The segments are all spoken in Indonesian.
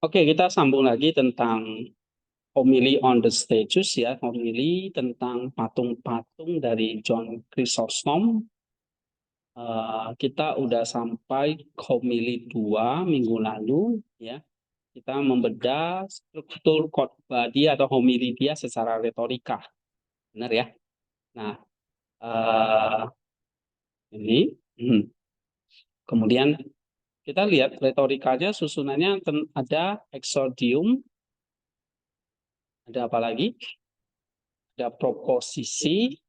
Oke, kita sambung lagi tentang homily on the statues ya, homily tentang patung-patung dari John Chrysostom. Kita udah sampai homily 2 minggu lalu ya. Kita membedah struktur khotbah dia atau homily dia secara retorika. Benar ya? Nah, ini kemudian kita lihat retorikanya susunannya ada exordium, ada apa lagi? Ada proposisi,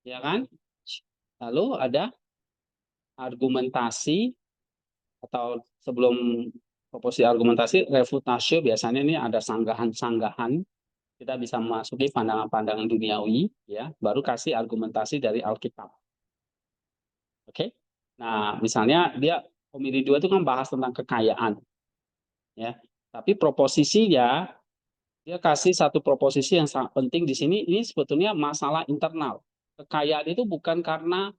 ya kan? Lalu ada argumentasi atau sebelum proposisi argumentasi, refutatio biasanya ini ada sanggahan-sanggahan. Kita bisa memasuki pandangan-pandangan duniawi, ya. Baru kasih argumentasi dari Alkitab. Oke? Nah, misalnya dia homili 2 itu kan bahas tentang kekayaan, ya. Tapi proposisinya dia kasih satu proposisi yang sangat penting di sini. Ini sebetulnya masalah internal. Kekayaan itu bukan karena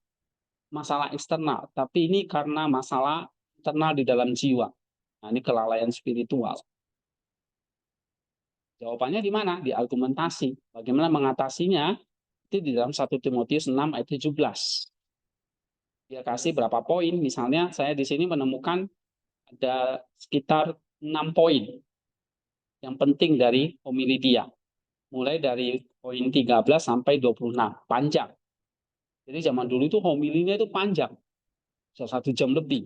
masalah eksternal, tapi ini karena masalah internal di dalam jiwa. Nah, ini kelalaian spiritual. Jawabannya di mana? Di argumentasi. Bagaimana mengatasinya? Itu di dalam 1 Timotius 6 ayat 17. Dia kasih berapa poin? Misalnya saya di sini menemukan ada sekitar 6 poin yang penting dari homili dia. Mulai dari poin 13 sampai 26. Panjang. Jadi zaman dulu itu homilinya itu panjang. 1 jam lebih.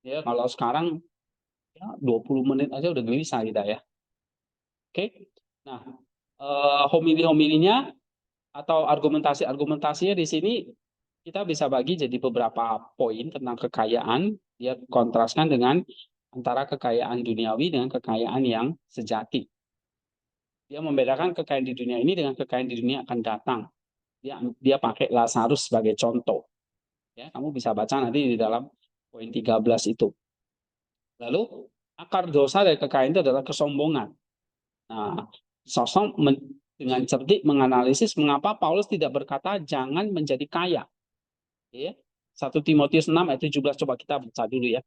Ya, kalau sekarang ya 20 menit aja udah bisa kita ya. Oke. Nah, homili-homilinya atau argumentasi-argumentasinya di sini kita bisa bagi jadi beberapa poin tentang kekayaan. Dia kontraskan dengan antara kekayaan duniawi dengan kekayaan yang sejati. Dia membedakan kekayaan di dunia ini dengan kekayaan di dunia akan datang. Dia pakai Lazarus sebagai contoh. Ya, kamu bisa baca nanti di dalam poin 13 itu. Lalu akar dosa dari kekayaan itu adalah kesombongan. Nah, sosok dengan cerdik menganalisis mengapa Paulus tidak berkata jangan menjadi kaya. Ya. 1 Timotius 6 ayat 17 coba kita baca dulu ya.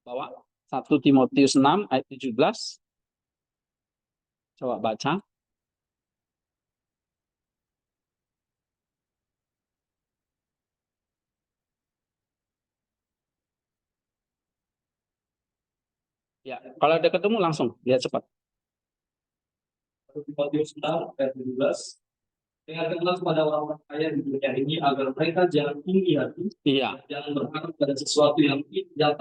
Bahwa 1 Timotius 6 ayat 17 coba baca. Ya, kalau ada ketemu langsung lihat cepat. 1 Timotius 6 ayat 17. Ingatkanlah kepada orang-orang kaya di dunia ini agar mereka jangan tinggi hati, jangan berharap pada sesuatu yang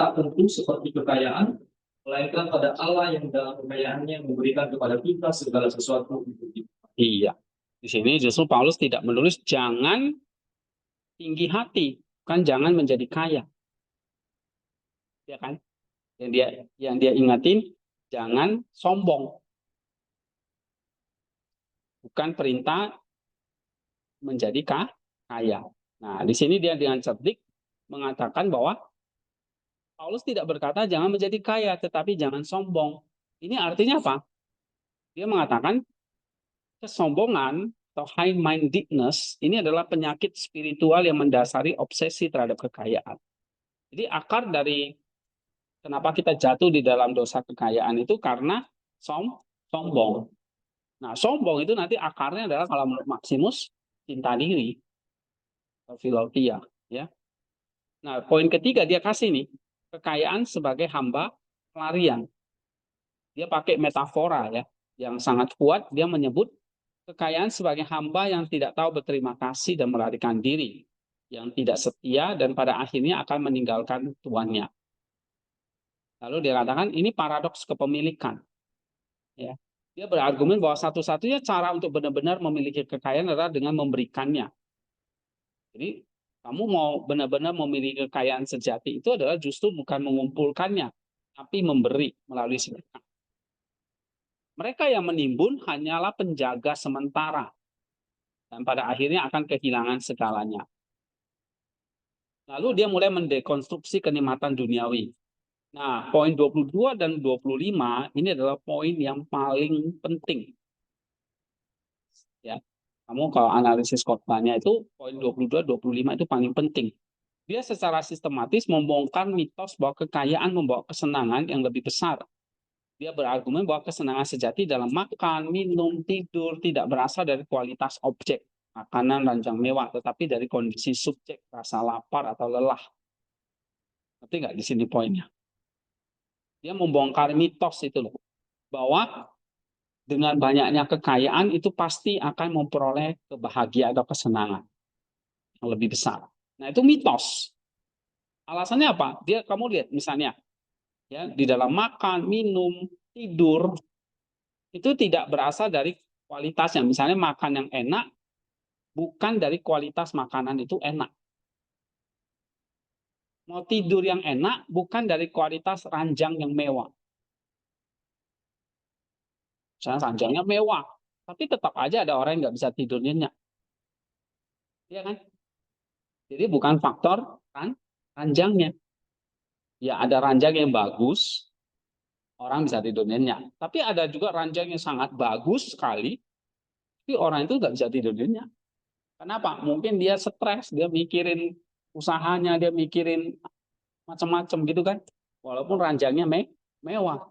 tak tentu seperti kekayaan, melainkan pada Allah yang dalam kekayaannya memberikan kepada kita segala sesuatu untuk kita. Iya. Di sini justru Paulus tidak menulis jangan tinggi hati, kan jangan menjadi kaya. Ya kan? Yang dia ingatin jangan sombong. Bukan perintah menjadi kaya. Nah, di sini dia dengan cerdik mengatakan bahwa Paulus tidak berkata jangan menjadi kaya, tetapi jangan sombong. Ini artinya apa? Dia mengatakan kesombongan atau high-mindedness ini adalah penyakit spiritual yang mendasari obsesi terhadap kekayaan. Jadi akar dari kenapa kita jatuh di dalam dosa kekayaan itu karena sombong. Nah, sombong itu nanti akarnya adalah kalau menurut Maximus cinta diri, filotia, ya. Nah, poin ketiga dia kasih nih, kekayaan sebagai hamba pelarian. Dia pakai metafora ya, yang sangat kuat. Dia menyebut kekayaan sebagai hamba yang tidak tahu berterima kasih dan melarikan diri, yang tidak setia dan pada akhirnya akan meninggalkan tuannya. Lalu dia katakan ini paradoks kepemilikan. Ya. Dia berargumen bahwa satu-satunya cara untuk benar-benar memiliki kekayaan adalah dengan memberikannya. Jadi kamu mau benar-benar memiliki kekayaan sejati itu adalah justru bukan mengumpulkannya, tapi memberi melalui sedekah. Mereka yang menimbun hanyalah penjaga sementara dan pada akhirnya akan kehilangan segalanya. Lalu dia mulai mendekonstruksi kenikmatan duniawi. Nah, poin 22 dan 25 ini adalah poin yang paling penting. Ya. Kamu kalau analisis khotbahnya itu poin 22 25 itu paling penting. Dia secara sistematis membongkar mitos bahwa kekayaan membawa kesenangan yang lebih besar. Dia berargumen bahwa kesenangan sejati dalam makan, minum, tidur tidak berasal dari kualitas objek, makanan, ranjang mewah, tetapi dari kondisi subjek, rasa lapar atau lelah. Ngerti nggak di sini poinnya? Dia membongkar mitos itu loh, bahwa dengan banyaknya kekayaan itu pasti akan memperoleh kebahagiaan atau kesenangan yang lebih besar. Nah, itu mitos. Alasannya apa? Kamu lihat misalnya, ya, di dalam makan, minum, tidur itu tidak berasal dari kualitasnya. Misalnya makan yang enak bukan dari kualitas makanan itu enak. Mau tidur yang enak bukan dari kualitas ranjang yang mewah. Misalnya ranjangnya mewah, tapi tetap aja ada orang yang nggak bisa tidur nyenyak. Iya kan? Jadi bukan faktor ranjangnya. Ya ada ranjang yang bagus, orang bisa tidur nyenyak. Tapi ada juga ranjang yang sangat bagus sekali, tapi orang itu nggak bisa tidur nyenyak. Kenapa? Mungkin dia stres, dia mikirin usahanya, dia mikirin macam-macam gitu kan. Walaupun ranjangnya mewah.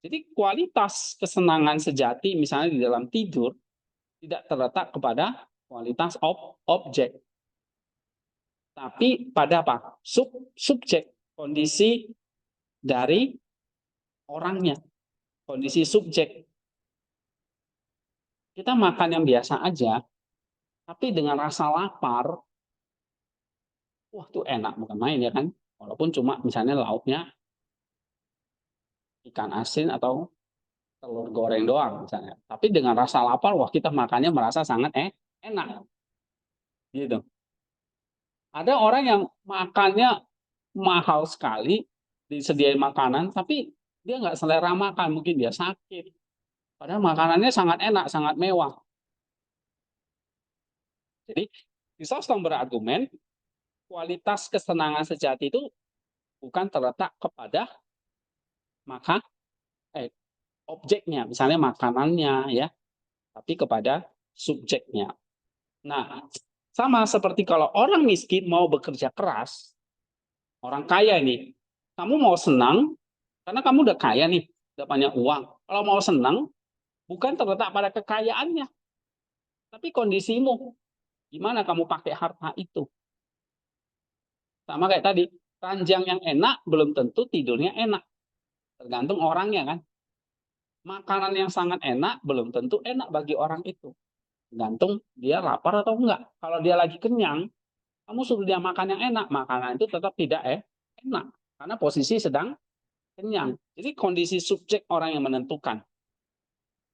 Jadi kualitas kesenangan sejati misalnya di dalam tidur tidak terletak kepada kualitas objek. Tapi pada apa? Subjek, kondisi dari orangnya, kondisi subjek. Kita makan yang biasa aja, tapi dengan rasa lapar, wah itu enak bukan main ya kan? Walaupun cuma misalnya lauknya ikan asin atau telur goreng doang misalnya. Tapi dengan rasa lapar, wah kita makannya merasa sangat enak. Gitu. Ada orang yang makannya mahal sekali, disediain makanan, tapi dia nggak selera makan, mungkin dia sakit. Padahal makanannya sangat enak, sangat mewah. Jadi, Chrysostom berargumen, kualitas kesenangan sejati itu bukan terletak kepada maka objeknya, misalnya makanannya ya, tapi kepada subjeknya. Nah, sama seperti kalau orang miskin mau bekerja keras, orang kaya nih, kamu mau senang karena kamu udah kaya nih, udah banyak uang. Kalau mau senang, bukan terletak pada kekayaannya, tapi kondisimu. Gimana kamu pakai harta itu? Sama kayak tadi, ranjang yang enak belum tentu tidurnya enak. Tergantung orangnya kan. Makanan yang sangat enak belum tentu enak bagi orang itu. Tergantung dia lapar atau enggak. Kalau dia lagi kenyang, kamu suruh dia makan yang enak, makanan itu tetap tidak enak. Karena posisi sedang kenyang. Jadi kondisi subjek orang yang menentukan.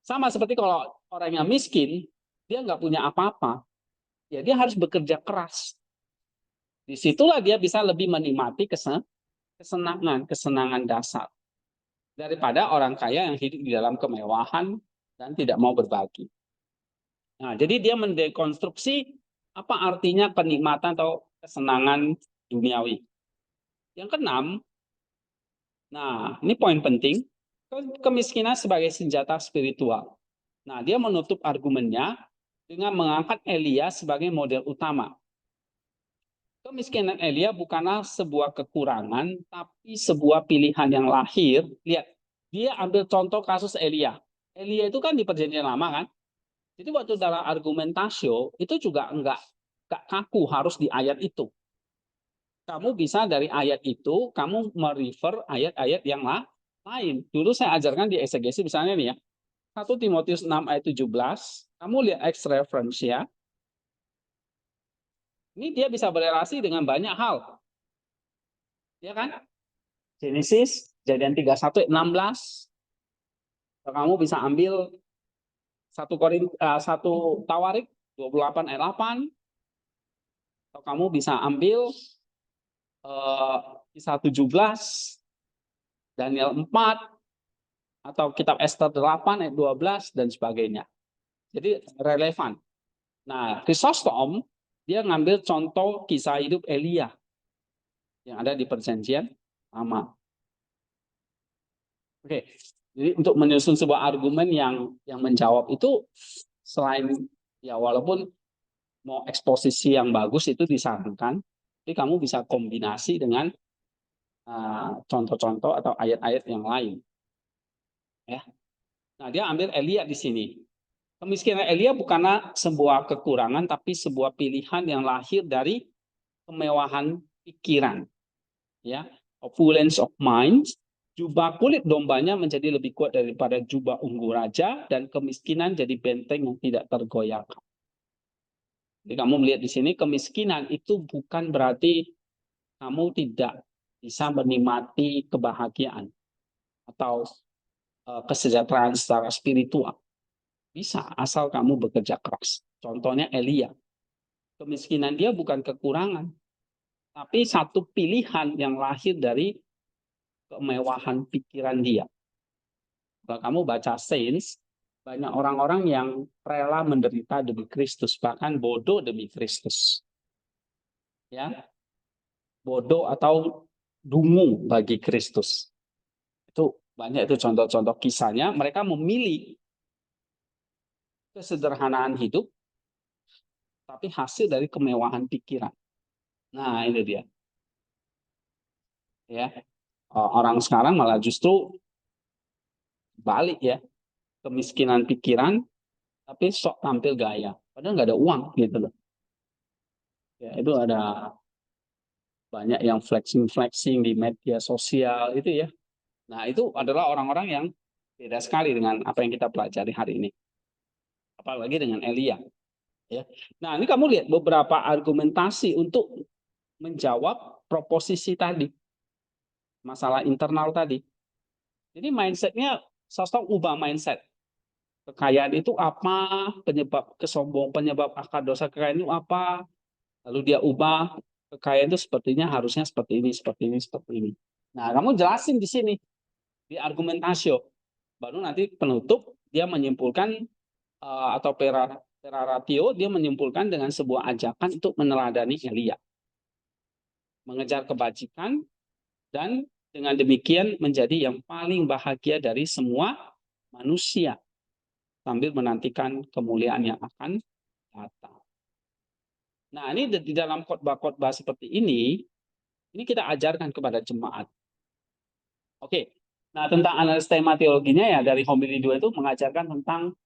Sama seperti kalau orang yang miskin, dia nggak punya apa-apa, ya dia harus bekerja keras. Disitulah dia bisa lebih menikmati kesenangan dasar daripada orang kaya yang hidup di dalam kemewahan dan tidak mau berbagi. Nah, jadi dia mendekonstruksi apa artinya kenikmatan atau kesenangan duniawi. Yang keenam, nah ini poin penting, kemiskinan sebagai senjata spiritual. Nah, dia menutup argumennya dengan mengangkat Elia sebagai model utama. Kemiskinan Elia bukanlah sebuah kekurangan, tapi sebuah pilihan yang lahir. Lihat, dia ambil contoh kasus Elia. Elia itu kan di Perjanjian Lama kan. Jadi waktu dalam argumentasio itu juga enggak kaku harus di ayat itu. Kamu bisa dari ayat itu, kamu merefer ayat-ayat yang lain. Dulu saya ajarkan di eksegesi misalnya nih ya. 1 Timotius 6 ayat 17, kamu lihat X reference ya. Ini dia bisa berelasi dengan banyak hal. Ya kan? Genesis, Kejadian 31 ayat 16. Kamu bisa ambil 1 Tawarik 28 ayat 8. Atau kamu bisa ambil Kisah 17, Daniel 4, atau kitab Esther 8 ayat 12 dan sebagainya. Jadi relevan. Nah, Chrysostom dia ngambil contoh kisah hidup Elia yang ada di Perjanjian Lama. Oke, jadi untuk menyusun sebuah argumen yang menjawab itu, selain ya walaupun mau eksposisi yang bagus itu disarankan, Jadi kamu bisa kombinasi dengan contoh-contoh atau ayat-ayat yang lain. Ya. Nah, dia ambil Elia di sini. Kemiskinan Elia bukanlah sebuah kekurangan, tapi sebuah pilihan yang lahir dari kemewahan pikiran. Ya, opulence of mind. Jubah kulit dombanya menjadi lebih kuat daripada jubah ungu raja, dan kemiskinan jadi benteng yang tidak tergoyahkan. Jadi kamu melihat di sini, kemiskinan itu bukan berarti kamu tidak bisa menikmati kebahagiaan atau kesejahteraan secara spiritual. Bisa, asal kamu bekerja keras. Contohnya Elia. Kemiskinan dia bukan kekurangan, tapi satu pilihan yang lahir dari kemewahan pikiran dia. Kalau kamu baca Saints, banyak orang-orang yang rela menderita demi Kristus, bahkan bodoh demi Kristus. Ya, bodoh atau dungu bagi Kristus. Itu banyak itu contoh-contoh kisahnya. Mereka memilih kesederhanaan hidup, tapi hasil dari kemewahan pikiran. Nah, ini dia. Ya, orang sekarang malah justru balik ya, kemiskinan pikiran, tapi sok tampil gaya. Padahal nggak ada uang gitu loh. Ya, itu ada banyak yang flexing-flexing di media sosial itu ya. Nah, itu adalah orang-orang yang beda sekali dengan apa yang kita pelajari hari ini. Apalagi dengan Elia. Ya. Nah, ini kamu lihat beberapa argumentasi untuk menjawab proposisi tadi. Masalah internal tadi. Jadi mindsetnya sosok ubah mindset. Kekayaan itu apa? Penyebab kesombongan, penyebab akar dosa kekayaan itu apa? Lalu dia ubah, kekayaan itu sepertinya harusnya seperti ini, seperti ini, seperti ini. Nah, kamu jelasin di sini, di argumentasio. Baru nanti penutup, dia menyimpulkan, atau peroratio, dia menyimpulkan dengan sebuah ajakan untuk meneladani Elia. Mengejar kebajikan, dan dengan demikian menjadi yang paling bahagia dari semua manusia. Sambil menantikan kemuliaan yang akan datang. Nah, ini di dalam khotbah-khotbah seperti ini kita ajarkan kepada jemaat. Oke, nah tentang analisis tema teologinya ya dari homili 2 itu mengajarkan tentang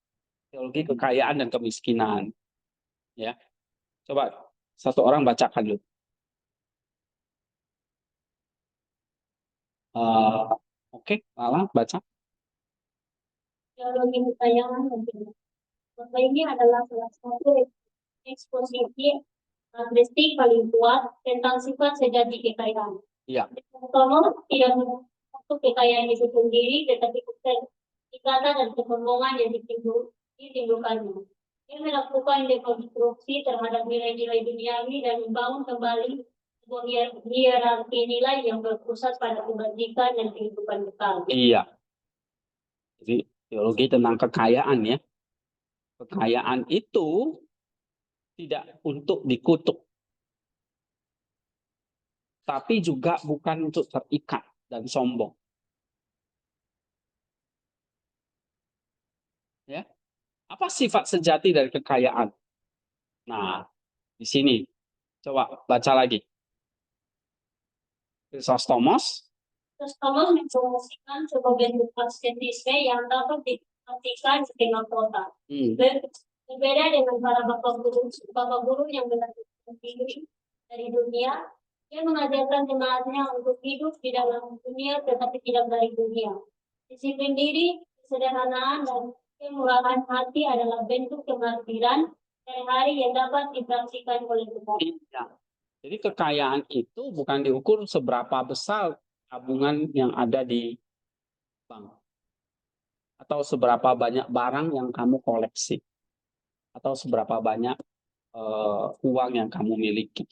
teologi kekayaan dan kemiskinan. Ya, coba satu orang bacakan dulu. Oke, Lala baca. Teologi kekayaan dan kemiskinan ini adalah salah satu eksposisi karakteristik paling kuat tentang sifat sejati kekayaan. Iya. Pertama, tidak untuk kekayaan itu sendiri, tetapi ikatan dan kesombongan yang ditimbulkannya. Dia melakukan dekonstruksi terhadap nilai-nilai duniawi dan membangun kembali sebuah hierarki nilai yang berpusat pada kebajikan dan kehidupan kekal. Iya. Jadi teologi tentang kekayaan ya. Kekayaan itu tidak untuk dikutuk, tapi juga bukan untuk terikat dan sombong. Ya, apa sifat sejati dari kekayaan? Nah, di sini coba baca lagi. Chrysostomos. Chrysostomos mempromosikan sebuah bentuk asketisme yang dapat diartikan setengah kota. Berbeda dengan para bapak guru yang belajar diri dari dunia, dia mengajarkan jemaatnya untuk hidup di dalam dunia tetapi tidak dari dunia. Disiplin diri, kesederhanaan, dan kemurahan hati adalah bentuk kemartiran sehari-hari yang dapat dipraktikkan oleh jemaat. Ya. Jadi kekayaan itu bukan diukur seberapa besar tabungan yang ada di bank, atau seberapa banyak barang yang kamu koleksi, atau seberapa banyak uang yang kamu miliki.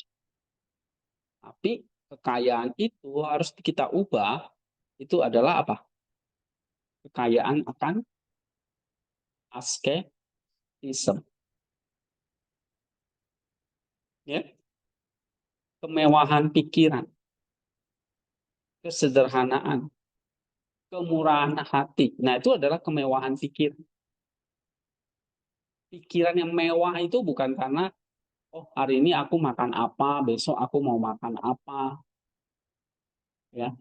Tapi kekayaan itu harus kita ubah, itu adalah apa? Kekayaan akan asketisme. Ya? Kemewahan pikiran, kesederhanaan, kemurahan hati. Nah, itu adalah kemewahan pikiran. Pikiran yang mewah itu bukan karena oh hari ini aku makan apa, besok aku mau makan apa, ya.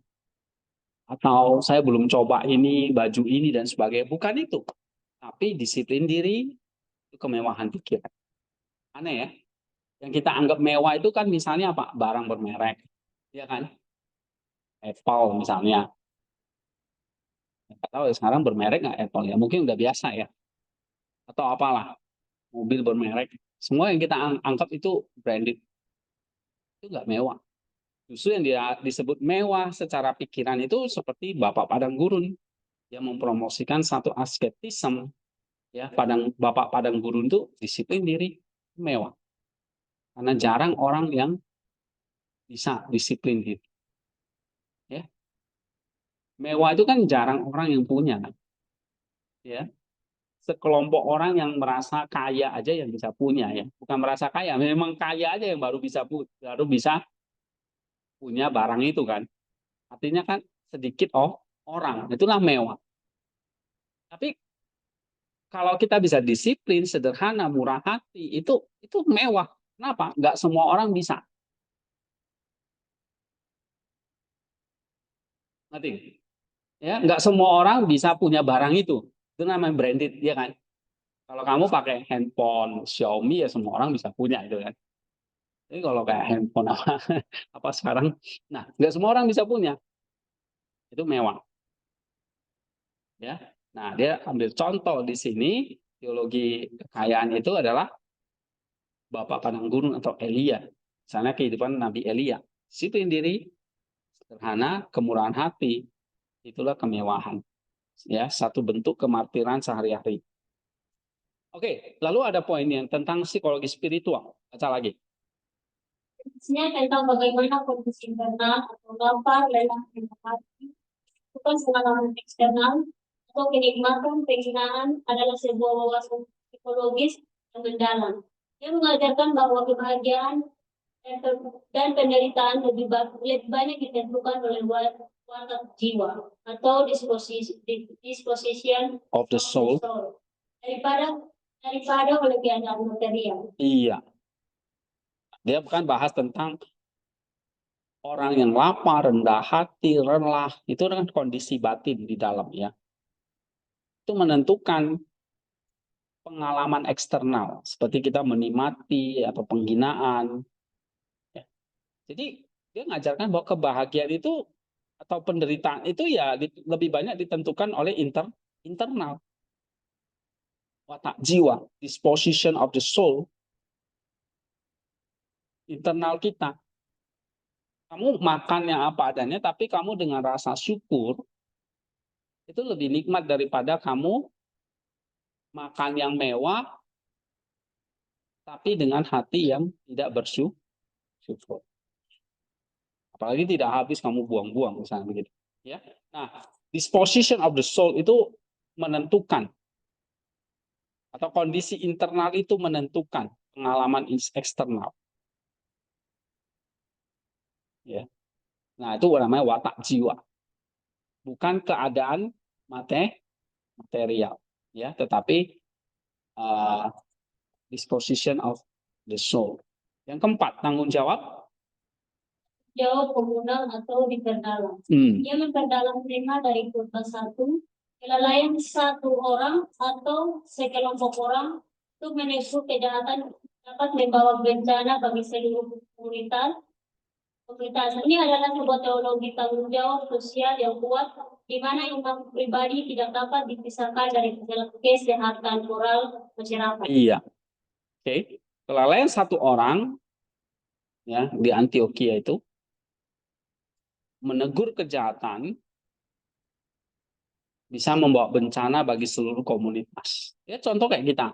Atau saya belum coba ini, baju ini dan sebagainya. Bukan itu. Tapi disiplin diri itu kemewahan pikiran. Aneh ya. Yang kita anggap mewah itu kan misalnya apa? Barang bermerek. Ya kan? Apple misalnya. Nggak tahu ya, sekarang bermerek nggak Apple ya? Mungkin udah biasa ya. Atau apalah. Mobil bermerek. Semua yang kita anggap itu branded. Itu nggak mewah. Justru yang dia disebut mewah secara pikiran itu seperti Bapak Padang Gurun. Yang mempromosikan satu asketisme. Ya, Bapak Padang Gurun itu disiplin diri mewah. Karena jarang orang yang bisa disiplin diri. Ya. Mewah itu kan jarang orang yang punya kan. Ya. Sekelompok orang yang merasa kaya aja yang bisa punya ya. Bukan merasa kaya, memang kaya aja yang baru bisa punya barang itu kan. Artinya kan sedikit orang, itulah mewah. Tapi kalau kita bisa disiplin, sederhana, murah hati, itu mewah. Kenapa? Nggak semua orang bisa. Ngerti? Ya, nggak semua orang bisa punya barang itu. Itu namanya branded, ya kan? Kalau kamu pakai handphone Xiaomi ya semua orang bisa punya itu kan. Jadi kalau kayak handphone apa sekarang, nah nggak semua orang bisa punya. Itu mewah, ya. Nah dia ambil contoh di sini teologi kekayaan itu adalah Bapak Padang Gurun atau Elia. Misalnya kehidupan Nabi Elia, disiplin diri, sederhana, kemurahan hati, itulah kemewahan. Ya, satu bentuk kemartiran sehari-hari. Oke, lalu ada poin yang tentang psikologi spiritual. Baca lagi. Sebenarnya tentang bagaimana kondisi internal atau lapar, lelah, dan hati, bukan pengalaman eksternal, atau kenikmatan, penghinaan adalah sebuah wawasan psikologis yang mendalam. Dia mengajarkan bahwa kebahagiaan dan penderitaan lebih banyak ditentukan oleh watak jiwa atau disposition Of the soul. daripada oleh keadaan material. Iya. Dia bukan bahas tentang orang yang lapar, rendah hati, lelah. Itu kan kondisi batin di dalam ya. Itu menentukan pengalaman eksternal. Seperti kita menikmati atau penghinaan. Ya. Jadi dia mengajarkan bahwa kebahagiaan itu atau penderitaan itu ya lebih banyak ditentukan oleh internal. Watak jiwa, disposition of the soul, internal kita. Kamu makan yang apa adanya, tapi kamu dengan rasa syukur, itu lebih nikmat daripada kamu makan yang mewah, tapi dengan hati yang tidak bersyukur. Apalagi tidak habis kamu buang-buang, misalnya begitu. Ya. Nah, disposition of the soul itu menentukan, atau kondisi internal itu menentukan pengalaman eksternal. Ya. Nah, itu namanya watak jiwa. Bukan keadaan material, ya, tetapi disposition of the soul. Yang keempat, tanggung jawab Komunal atau diperdalam. Ia memperdalam tema dari khotbah 1, kelalaian satu orang atau sekelompok orang untuk menegur kejahatan dapat membawa bencana bagi seluruh komunitas. Ini adalah sebuah teologi tanggung jawab sosial yang kuat, di mana imam pribadi tidak dapat dipisahkan dari kesehatan moral masyarakat. Iya. Oke. Kelalaian satu orang ya di Antioquia itu menegur kejahatan bisa membawa bencana bagi seluruh komunitas. Ya contoh kayak kita.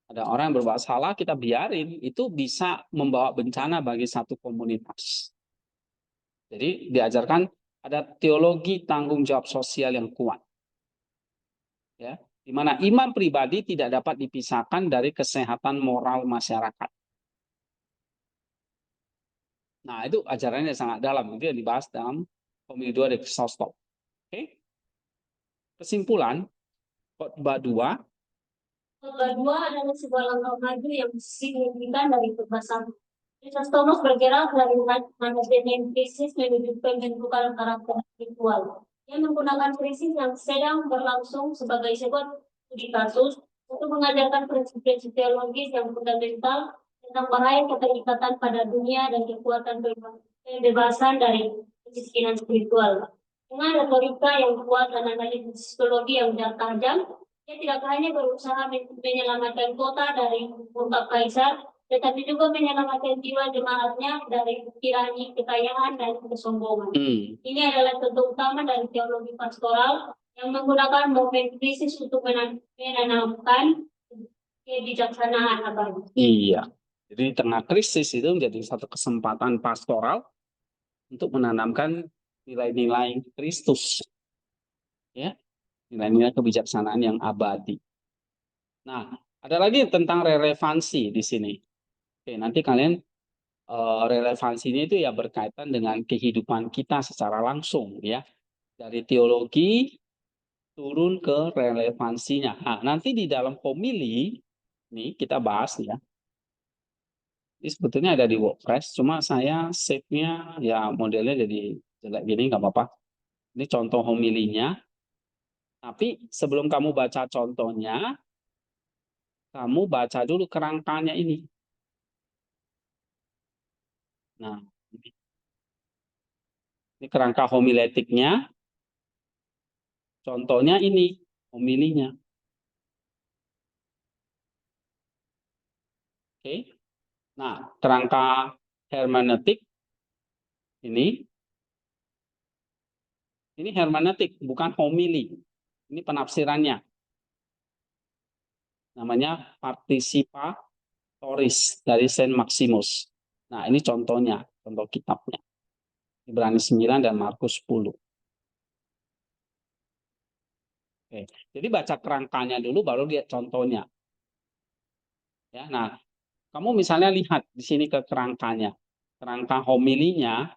Ada orang yang berbuat salah, kita biarin, itu bisa membawa bencana bagi satu komunitas. Jadi diajarkan ada teologi tanggung jawab sosial yang kuat. Ya, di mana imam pribadi tidak dapat dipisahkan dari kesehatan moral masyarakat. Nah, itu ajarannya sangat dalam. Itu yang dibahas dalam Komisi 2 dari Chrysostom. Oke. Kesimpulan, khotbah 2 Kedua adalah sebuah langkah maju yang signifikan dari kebebasan. Richard Thomas bergerak dari manajemen krisis menuju pembentukan karakter spiritual. Dia menggunakan krisis yang sedang berlangsung sebagai sebuah studi kasus untuk mengajarkan prinsip-prinsip teologis yang fundamental tentang bahaya keterikatan pada dunia dan kekuatan kebebasan dari kemiskinan spiritual. Dengan retorika yang kuat dan analisis psikologi yang tajam, dia tidak hanya berusaha menyelamatkan kota dari murka kaisar, tetapi juga menyelamatkan jiwa jemaatnya dari tirani, kekayaan, dan kesombongan. Ini adalah contoh utama dari teologi pastoral yang menggunakan momen krisis untuk menanamkan kebijaksanaan abadi. Iya. Jadi di tengah krisis itu menjadi satu kesempatan pastoral untuk menanamkan nilai-nilai Kristus. Ya. Nilai-nilai kebijaksanaan yang abadi. Nah, ada lagi tentang relevansi di sini. Oke, nanti kalian relevansinya itu ya berkaitan dengan kehidupan kita secara langsung ya. Dari teologi turun ke relevansinya. Nah, nanti di dalam homili nih kita bahas ya. Ini sebetulnya ada di WordPress, cuma saya save-nya ya modelnya jadi jelek gini nggak apa-apa. Ini contoh homilinya. Tapi sebelum kamu baca contohnya, kamu baca dulu kerangkanya ini. Nah, ini kerangka homiletiknya. Contohnya ini, homilinya. Oke. Nah, kerangka hermeneutik ini hermeneutik, bukan homili. Ini penafsirannya. Namanya participatoris dari Saint Maximus. Nah, ini contohnya, contoh kitabnya. Ibrani 9 dan Markus 10. Oke. Jadi baca kerangkanya dulu baru lihat contohnya. Ya, nah, kamu misalnya lihat di sini ke kerangkanya. Kerangka homilinya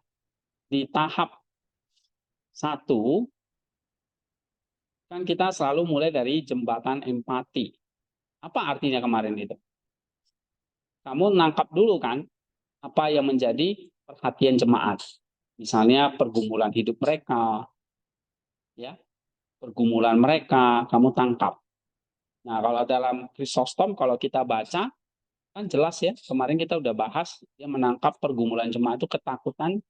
di tahap 1 kan kita selalu mulai dari jembatan empati. Apa artinya kemarin itu? Kamu nangkap dulu kan apa yang menjadi perhatian jemaat. Misalnya pergumulan hidup mereka, ya, pergumulan mereka, kamu tangkap. Nah, kalau dalam Chrysostom, kalau kita baca, kan jelas ya, kemarin kita udah bahas, dia menangkap pergumulan jemaat itu ketakutan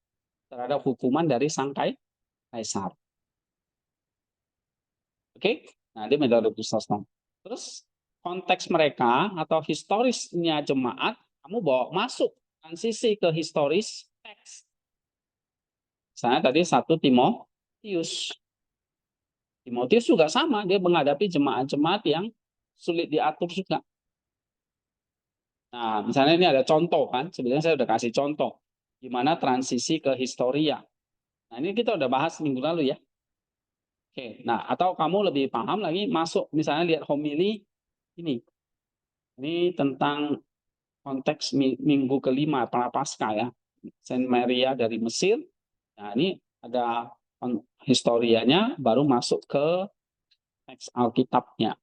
terhadap hukuman dari sang kaisar. Oke? Nah, dia metode Chrysostom. Terus, konteks mereka atau historisnya jemaat, kamu bawa masuk transisi ke historis teks. Misalnya tadi 1 Timotius. Timotius juga sama, dia menghadapi jemaat-jemaat yang sulit diatur juga. Nah, misalnya ini ada contoh kan, sebenarnya saya udah kasih contoh gimana transisi ke historia. Nah, ini kita udah bahas minggu lalu ya. Oke, nah atau kamu lebih paham lagi masuk misalnya lihat homili ini. Ini tentang konteks minggu kelima Prapaskah ya. Saint Maria dari Mesir. Nah, ini ada historianya baru masuk ke teks Alkitabnya.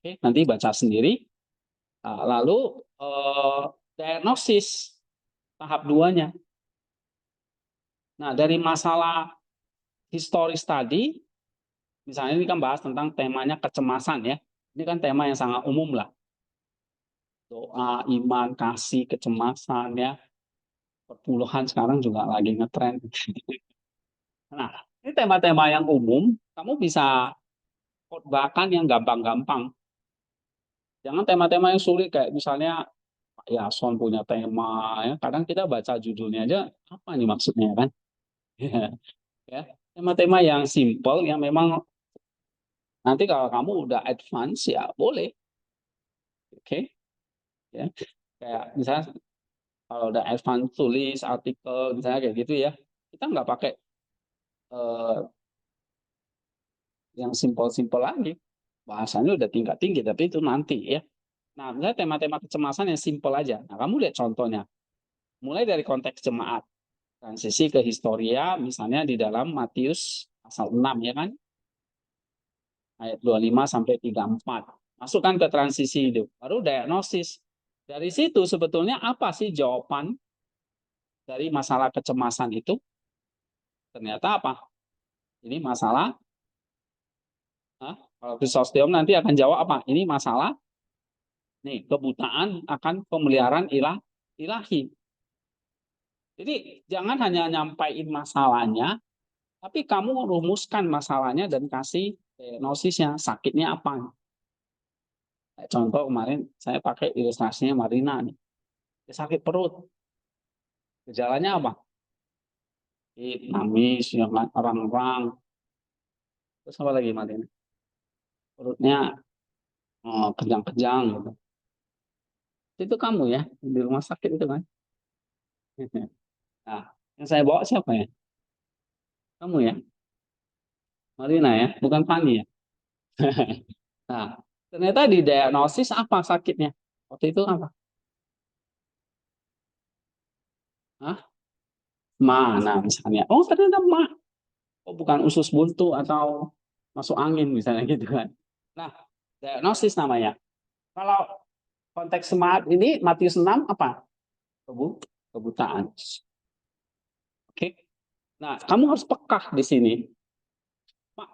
Oke, nanti baca sendiri. Nah, lalu diagnosis tahap 2-nya. Nah, dari masalah historis tadi, misalnya ini kan bahas tentang temanya kecemasan ya. Ini kan tema yang sangat umum lah. Doa, iman, kasih, kecemasan ya. Perpuluhan sekarang juga lagi ngetren. Nah, ini tema-tema yang umum, kamu bisa khotbahkan yang gampang-gampang. Jangan tema-tema yang sulit kayak misalnya Pak Yason punya tema ya. Kadang kita baca judulnya aja apa nih maksudnya kan? Ya, tema-tema yang simple yang memang nanti kalau kamu udah advance ya boleh. Oke. Ya. Kayak misalnya kalau udah advance tulis artikel misalnya kayak gitu ya. Kita nggak pakai yang simple-simple lagi. Bahasanya udah tingkat tinggi tapi itu nanti ya. Nah, misalnya tema-tema kecemasan yang simple aja. Nah, kamu lihat contohnya. Mulai dari konteks jemaat, transisi ke historia, misalnya di dalam Matius pasal 6 ya kan. Ayat 25 sampai 34. Masukkan ke transisi itu. Baru diagnosis. Dari situ sebetulnya apa sih jawaban dari masalah kecemasan itu? Ternyata apa? Ini masalah, kalau Chrysostom nanti akan jawab apa? Ini masalah nih, kebutaan akan pemeliharaan ilahi. Jadi jangan hanya nyampaikan masalahnya, tapi kamu rumuskan masalahnya dan kasih diagnosisnya, sakitnya apa. Contoh kemarin saya pakai ilustrasinya Marina nih. Dia sakit perut. Gejalanya apa? Nangis, ya kan, orang-orang. Terus apa lagi Marina? Perutnya kejang-kejang gitu. Itu kamu ya di rumah sakit itu kan. Nah, yang saya bawa siapa ya? Kamu ya, Marina ya, bukan Fani ya. Nah, ternyata di diagnosis apa sakitnya? Waktu itu apa? Hah? Mana misalnya? Oh, ternyata mah. Oh, bukan usus buntu atau masuk angin misalnya gitu kan. Nah, diagnosis namanya. Kalau konteks semangat ini Matius 6 apa? Kebutaan. Oke. Nah, kamu harus peka di sini. Pak,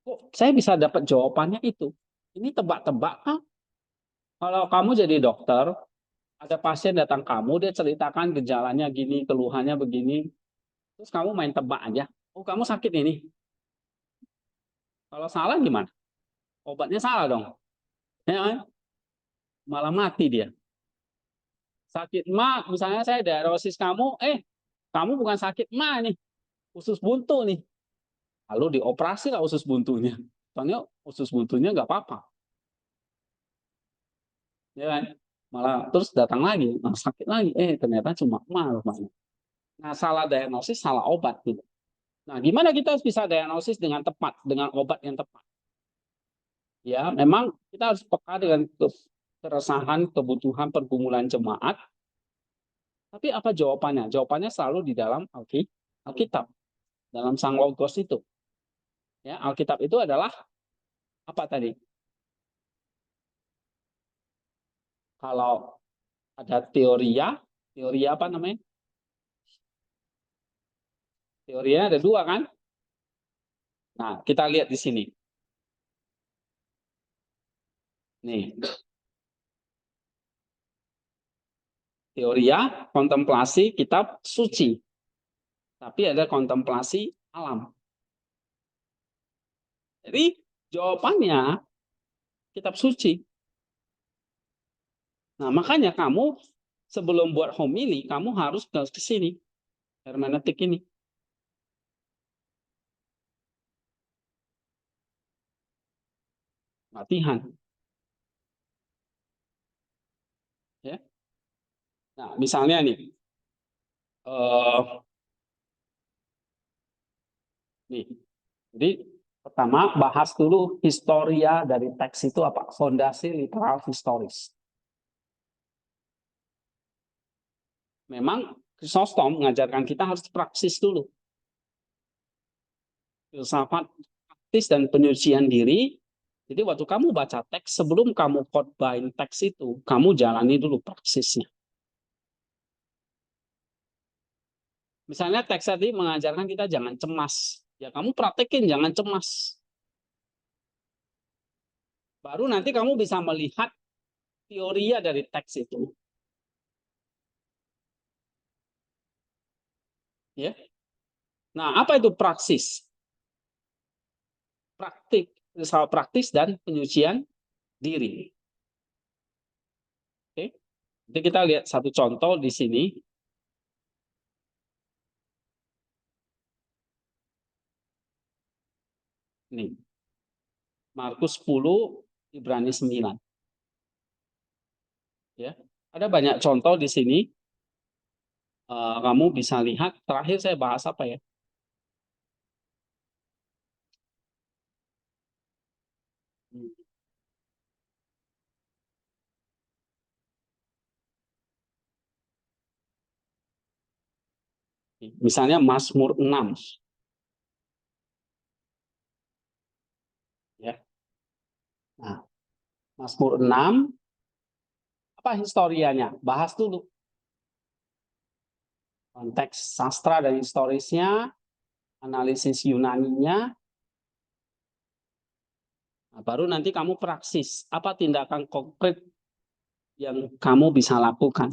kok saya bisa dapat jawabannya itu? Ini tebak-tebak kan? Kalau kamu jadi dokter, ada pasien datang kamu, dia ceritakan gejalanya gini, keluhannya begini, terus kamu main tebak aja. Oh, kamu sakit ini. Kalau salah gimana? Obatnya salah dong. Ya kan? Malah mati dia. Sakit mah, misalnya saya diagnosis kamu, kamu bukan sakit mah nih, usus buntu nih. Lalu dioperasi lah usus buntunya. Soalnya usus buntunya nggak apa-apa. Ya kan? Malah terus datang lagi, sakit lagi. Ternyata cuma mah rupanya. Nah, salah diagnosis, salah obat gitu. Nah, gimana kita bisa diagnosis dengan tepat, dengan obat yang tepat? Ya, memang kita harus peka dengan keresahan, kebutuhan, pergumulan jemaat. Tapi apa jawabannya? Jawabannya selalu di dalam Alkitab, dalam Sang Logos itu. Ya, Alkitab itu adalah apa tadi? Kalau ada teori apa namanya? Teorinya ada dua kan? Nah, kita lihat di sini. Nih, teoria, kontemplasi kitab suci. Tapi ada kontemplasi alam. Jadi jawabannya kitab suci. Nah, makanya kamu sebelum buat homili, kamu harus ke sini, hermeneutik ini. Latihan. Ya. Nah, misalnya nih, jadi pertama bahas dulu historia dari teks itu apa? Fondasi literal historis. Memang Chrysostom mengajarkan kita harus praksis dulu. Filsafat praktis dan penyucian diri. Jadi waktu kamu baca teks, sebelum kamu khotbahin teks itu, kamu jalani dulu praksisnya. Misalnya teks tadi mengajarkan kita jangan cemas. Ya kamu praktekin jangan cemas. Baru nanti kamu bisa melihat teorinya dari teks itu. Ya. Nah, apa itu praksis? Praktis dan penyucian diri. Oke. Jadi kita lihat satu contoh di sini. Nih. Markus 10, Ibrani 9. Ya. Ada banyak contoh di sini. Kamu bisa lihat, terakhir saya bahas apa ya? Misalnya Mazmur 6. Ya. Nah, Mazmur 6, apa historianya? Bahas dulu. Konteks sastra dan historisnya, analisis Yunaninya, nah, baru nanti kamu praksis. Apa tindakan konkret yang kamu bisa lakukan?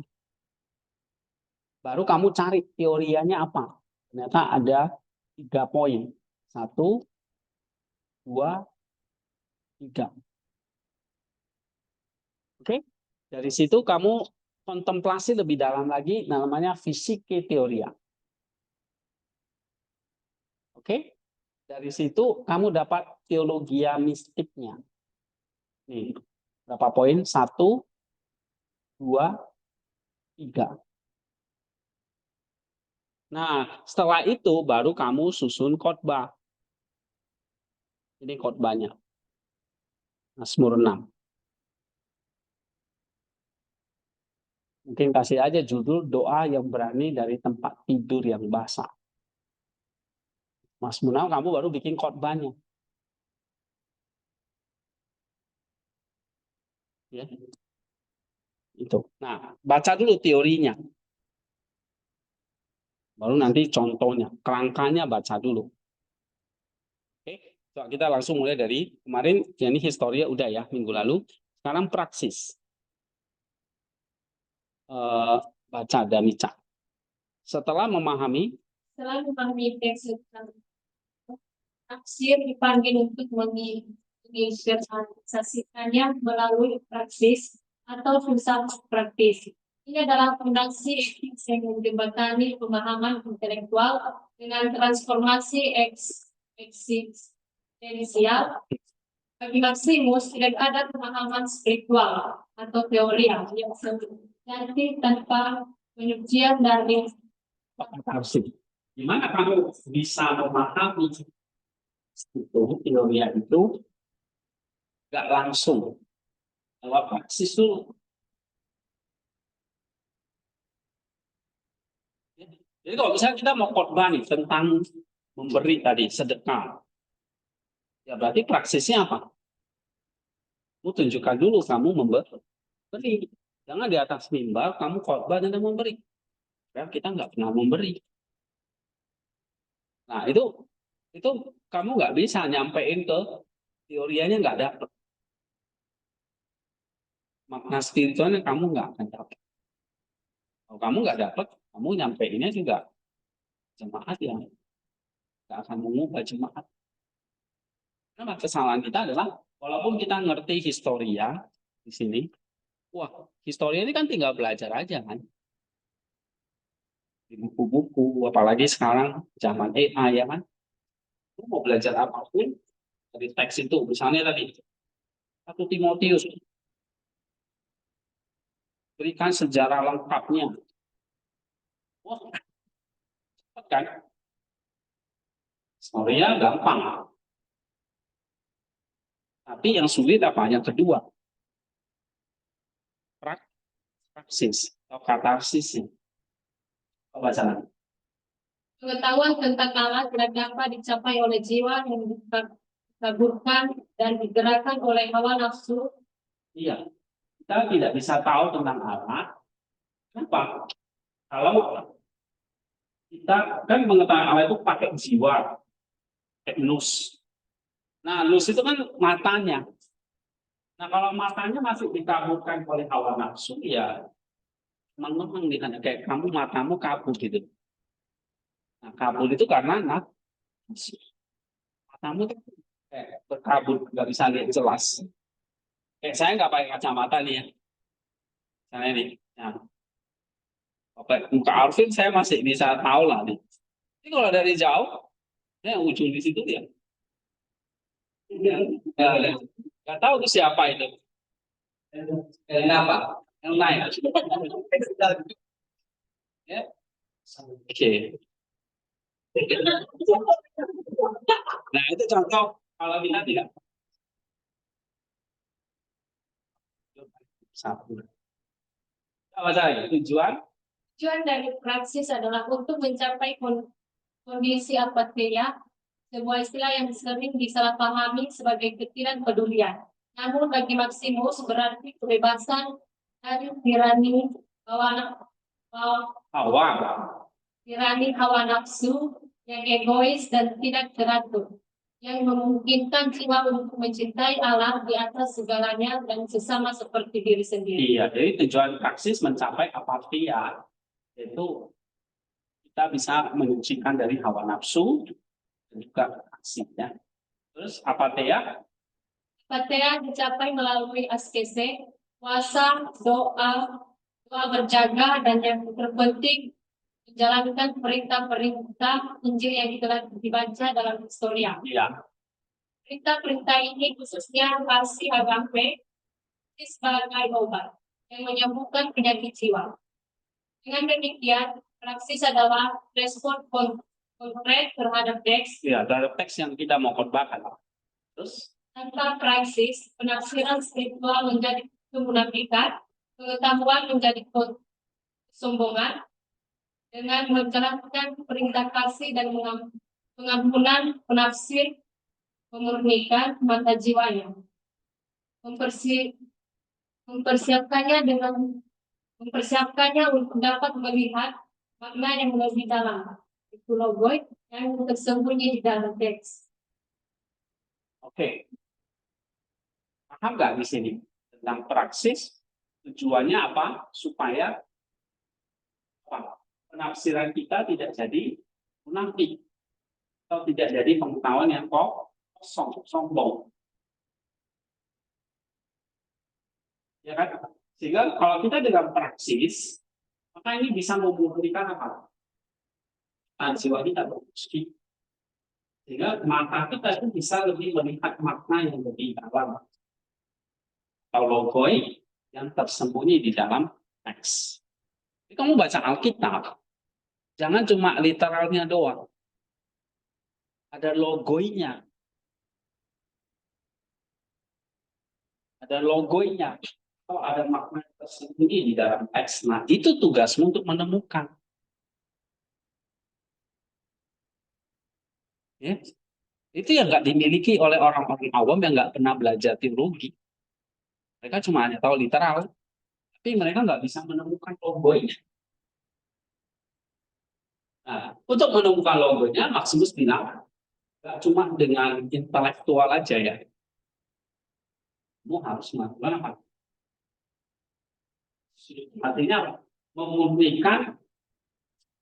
Baru kamu cari teorianya apa. Ternyata ada 3 poin. 1, 2, 3. Oke? Dari situ kamu kontemplasi lebih dalam lagi, namanya fisike teoria. Oke? Dari situ kamu dapat teologia mistiknya. Nih, berapa poin? 1, 2, 3. Nah, setelah itu baru kamu susun khotbah. Ini khotbahnya. Mazmur 6. Mungkin kasih aja judul doa yang berani dari tempat tidur yang basah. Mazmur 6 kamu baru bikin khotbahnya. Ya. Itu. Nah, baca dulu teorinya. Baru nanti contohnya, kerangkanya baca dulu. Oke, so, kita langsung mulai dari kemarin, ini historia udah ya minggu lalu. Sekarang praksis. Baca dan baca. Setelah memahami teks tafsir dipanggil untuk menginventarisasikannya melalui praksis atau filsafat praktis. Ini adalah fondasi yang menjembatani pemahaman intelektual dengan transformasi eksistensial. Bagi Maximus, tidak ada pemahaman spiritual atau teori yang sejati tanpa penyucian dari katarsis. Gimana kamu bisa memahami itu teorinya itu nggak langsung lewat praksis dulu. Jadi kalau misalnya kita mau khotbah nih tentang memberi tadi sedekah, ya berarti praksisnya apa? Kamu tunjukkan dulu kamu memberi. Jangan di atas mimbar kamu khotbah dan memberi. Karena kita nggak pernah memberi. Nah itu kamu nggak bisa nyampein ke teorianya, nggak dapet. Makna spiritualnya kamu nggak akan dapat. Kalau kamu nggak dapat, kamu nyampeinnya juga jemaat yang nggak akan mengubah jemaat. Karena kesalahan kita adalah, walaupun kita ngerti historia di sini, wah, historia ini kan tinggal belajar aja kan. Di buku-buku, apalagi sekarang zaman AI ya kan. Lu mau belajar apapun dari teks itu, misalnya tadi 1 Timotius, berikan sejarah lengkapnya. Wah, cepet kan? Historia gampang. Tapi yang sulit apa? Yang kedua, praksis atau katarsis. Apa cara? pengetahuan tentang Allah tidak dapat dicapai oleh jiwa yang dikaburkan dan digerakkan oleh hawa nafsu. Iya, kita tidak bisa tahu tentang Allah. Kenapa? Kalau kita kan mengetahui Allah itu pakai jiwa, pakai nus. Nah, nus itu kan matanya. Nah, kalau matanya masih dikaburkan oleh hawa nafsu, ya memang kayak kamu matamu kabur gitu. Nah, kabur itu karena nafsu. Matamu tuh kayak berkabut, nggak bisa lihat jelas. Kayak saya nggak pakai kacamata nih ya. Misalnya nih, nah, pakai muka Arvin saya masih bisa tahu lah nih. Ini kalau dari jauh, ya ujung di situ ya. Nggak tahu tuh siapa itu. Kenapa? Elna ya. Ya. Oke. Nah itu contoh kalau kita tidak. Satu. Apa saya? Tujuan dari praksis adalah untuk mencapai kondisi apatheia, sebuah istilah yang sering disalahpahami sebagai ketidak pedulian Namun bagi Maximus berarti kebebasan dari tirani Hawa. tirani hawa nafsu yang egois dan tidak teratur, yang memungkinkan jiwa untuk mencintai Allah di atas segalanya dan sesama seperti diri sendiri. Iya, jadi tujuan praksis mencapai apatia, yaitu kita bisa menyucikan dari hawa nafsu dan juga aksinya. Terus apatia? Apatia dicapai melalui askese, puasa, doa berjaga, dan yang terpenting menjalankan perintah-perintah Injil yang telah dibaca dalam historia. Iya. Perintah-perintah ini khususnya kasih agape sebagai obat yang menyembuhkan penyakit jiwa. Dengan demikian, praksis adalah respon konkret terhadap teks. Ya, terhadap teks yang kita mau khotbahkan. Terus tanpa praksis, penafsiran spiritual menjadi kemunafikan, pengetahuan menjadi kesombongan. Dengan menjalankan perintah kasih dan pengampunan, penafsir memurnikan mata jiwanya, mempersiapkannya untuk dapat melihat makna yang lebih dalam, itu logoi yang tersembunyi di dalam teks. Oke. Paham nggak di sini tentang praksis? Tujuannya apa? Supaya penafsiran kita tidak jadi munafik atau tidak jadi pengetahuan yang kosong, sombong. Ya kan? Sehingga kalau kita dengan praksis, maka ini bisa memurnikan apa? Jiwa kita bersih. Sehingga mata kita itu bisa lebih melihat makna yang lebih dalam. Atau logoi yang tersembunyi di dalam teks. Jadi kamu baca Alkitab, jangan cuma literalnya doang. Ada logoinya. Ada logoinya. Atau ada makna tersembunyi di dalam teks. Nah, itu tugasmu untuk menemukan. Ya. Itu yang nggak dimiliki oleh orang-orang awam yang nggak pernah belajar teologi. Mereka cuma hanya tahu literal. Tapi mereka nggak bisa menemukan logonya. Nah, untuk menemukan logonya, Maximus bilang, nggak cuma dengan intelektual aja ya. Kamu harus melakukan apa? Artinya memurnikan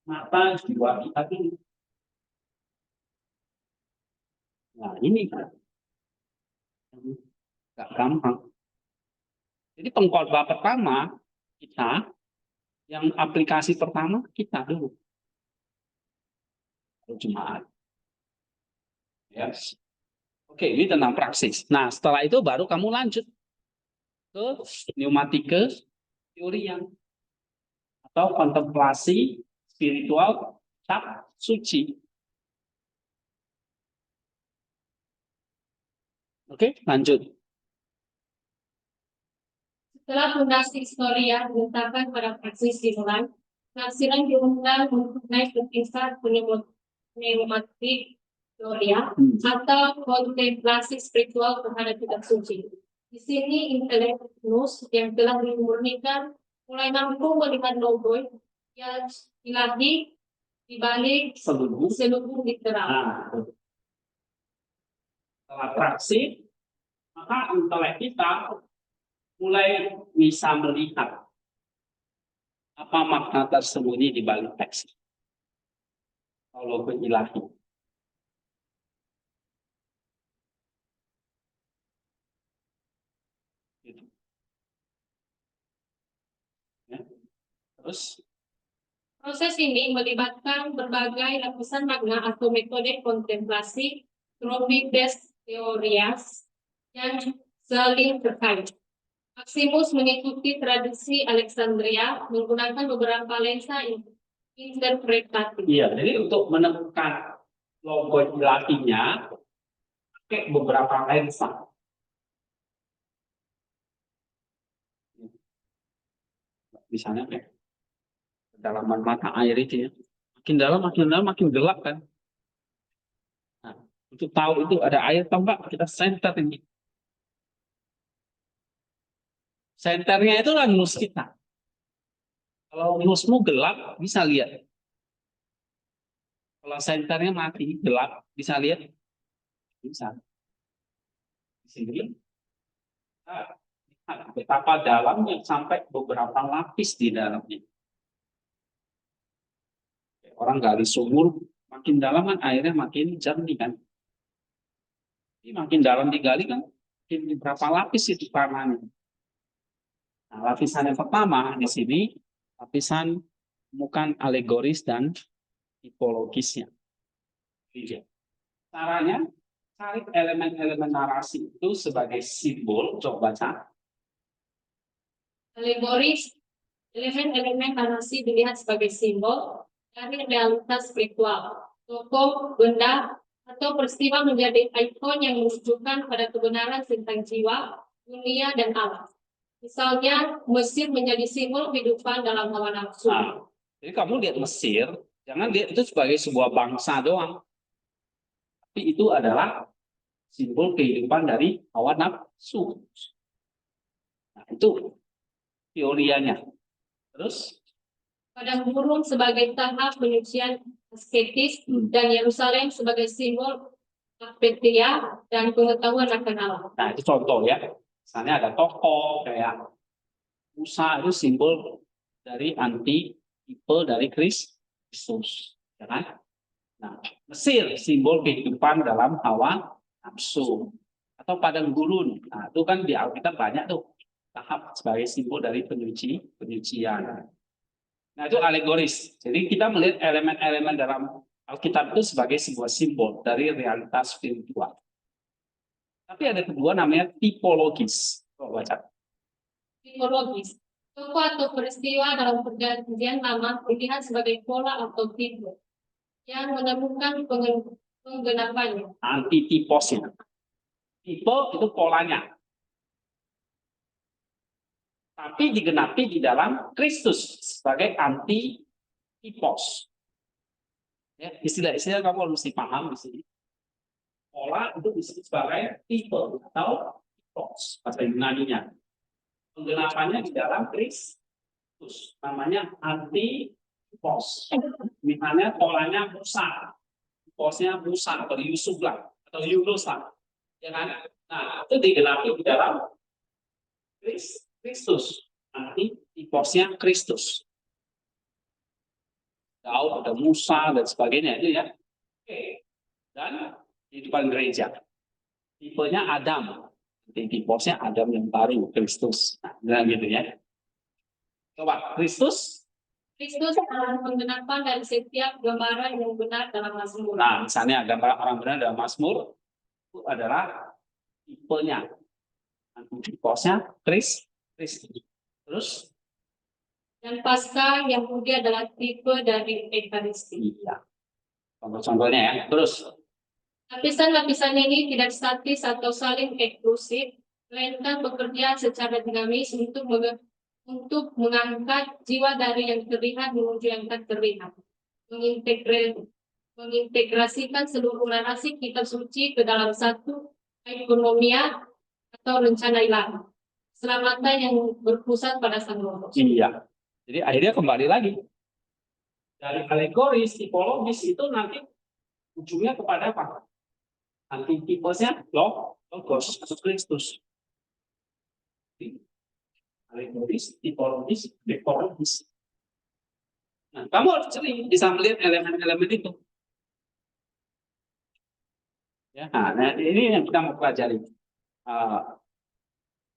mata jiwa kita ini. Nah, ini kan nggak gampang. Jadi pengkhotbah pertama kita, yang aplikasi pertama kita dulu. Jemaat. Yes. Oke, ini tentang praksis. Nah, setelah itu baru kamu lanjut ke pneumatike teorian atau kontemplasi spiritual cap suci. Oke, lanjut. Setelah fondasi historia diletakkan pada praksis dimulai, penafsiran diundang untuk naik ke tingkat pneumatik teoria atau kontemplasi spiritual terhadap kitab suci. Di sini intelektus yang telah dimurnikan mulai mampu melihat logoi yang ilahi di balik seluruh literal. Setelah praksis, maka intelek kita mulai bisa melihat apa makna tersembunyi di balik teks. Kalau ilahi. Gitu. Ya. Terus proses ini melibatkan berbagai lapisan makna atau metode kontemplasi tropides teorias yang saling terkait. Maximus mengikuti tradisi Alexandria menggunakan beberapa lensa interpretatif. Iya, jadi untuk menemukan logo ilahinya pakai beberapa lensa. Misalnya kayak kedalaman mata air itu ya. Makin dalam makin gelap kan. Nah, untuk tahu itu ada air atau enggak, kita center ini. Senternya itu lah nus kita. Kalau nusmu gelap, bisa lihat. Kalau senternya mati, gelap, bisa lihat? Bisa. Di sini, betapa dalamnya sampai beberapa lapis di dalamnya. Orang gali sumur, makin dalam kan airnya makin jernih kan. Jadi makin dalam digali kan, makin berapa lapis itu tanahnya. Nah, lapisan yang pertama di sini, lapisan bukan alegoris dan tipologisnya. Caranya, cari elemen-elemen narasi itu sebagai simbol. Coba baca. Alegoris, elemen-elemen narasi dilihat sebagai simbol dari realitas spiritual. Tokoh, benda, atau peristiwa menjadi ikon yang menunjukkan pada kebenaran tentang jiwa, dunia, dan alam. Misalnya, Mesir menjadi simbol kehidupan dalam hawa nafsu. Nah, jadi kamu lihat Mesir, jangan lihat itu sebagai sebuah bangsa doang. Tapi itu adalah simbol kehidupan dari hawa nafsu. Nah, itu teorianya. Terus? Padang gurun sebagai tahap penyucian asketis dan Yerusalem sebagai simbol akpetia dan pengetahuan akan alam. Nah, itu contoh ya. Misalnya ada tokoh kayak Musa, itu simbol dari anti-tipe dari Kristus. Ya kan? Nah, Mesir simbol kehidupan dalam hawa nafsu atau padang gurun. Nah, itu kan di Alkitab banyak tuh tahap sebagai simbol dari penyucian. Nah, itu alegoris. Jadi kita melihat elemen-elemen dalam Alkitab itu sebagai sebuah simbol dari realitas spiritual. Tapi ada kedua namanya tipologis. Coba baca. Tipologis. Tokoh atau peristiwa dalam perjanjian lama dilihat sebagai pola atau tipe yang menemukan penggenapannya. Antitiposnya. Tipe itu polanya. Tapi digenapi di dalam Kristus sebagai antitipos. Ya, istilah-istilah kamu harus paham di sini. Pola itu disebut sebagai tipe atau tipos bahasa Yunani-nya. Penggenapannya di dalam Kristus, namanya antitipos. Misalnya polanya Musa, tiposnya Musa atau Yusuf lah, atau Yunus lah, ya kan? Nah, itu digenapi di dalam Kristus, antitiposnya Kristus. Daud, ada Musa dan sebagainya itu ya. Oke. Dan kehidupan gereja. Tipenya Adam. Tiposnya Adam yang baru, Kristus. Nah, gitu ya. Coba, Kristus. Kristus adalah penggenapan dari setiap gambaran yang benar dalam Mazmur. Nah, misalnya gambaran orang benar dalam Mazmur itu adalah tipenya. Tiposnya Kristus. Terus? Dan Paskah Yahudi adalah tipe dari Ekaristi. Iya. Contoh-contohnya ya. Terus? Lapisan-lapisan ini tidak statis atau saling eksklusif, melainkan bekerja secara dinamis untuk mengangkat jiwa dari yang terlihat menuju yang tak terlihat, mengintegrasikan seluruh narasi kitab suci ke dalam satu ekonomia atau rencana ilahi, keselamatan yang berpusat pada Sang Logos. Iya. Jadi akhirnya kembali lagi dari alegoris, tipologis itu nanti ujungnya kepada apa? Antitipesnya logos atau Kristus. Alegoris, tipologis, ekologis. Nah, kamu harus sering bisa melihat elemen-elemen itu. Ya, nah ini yang kita mau pelajari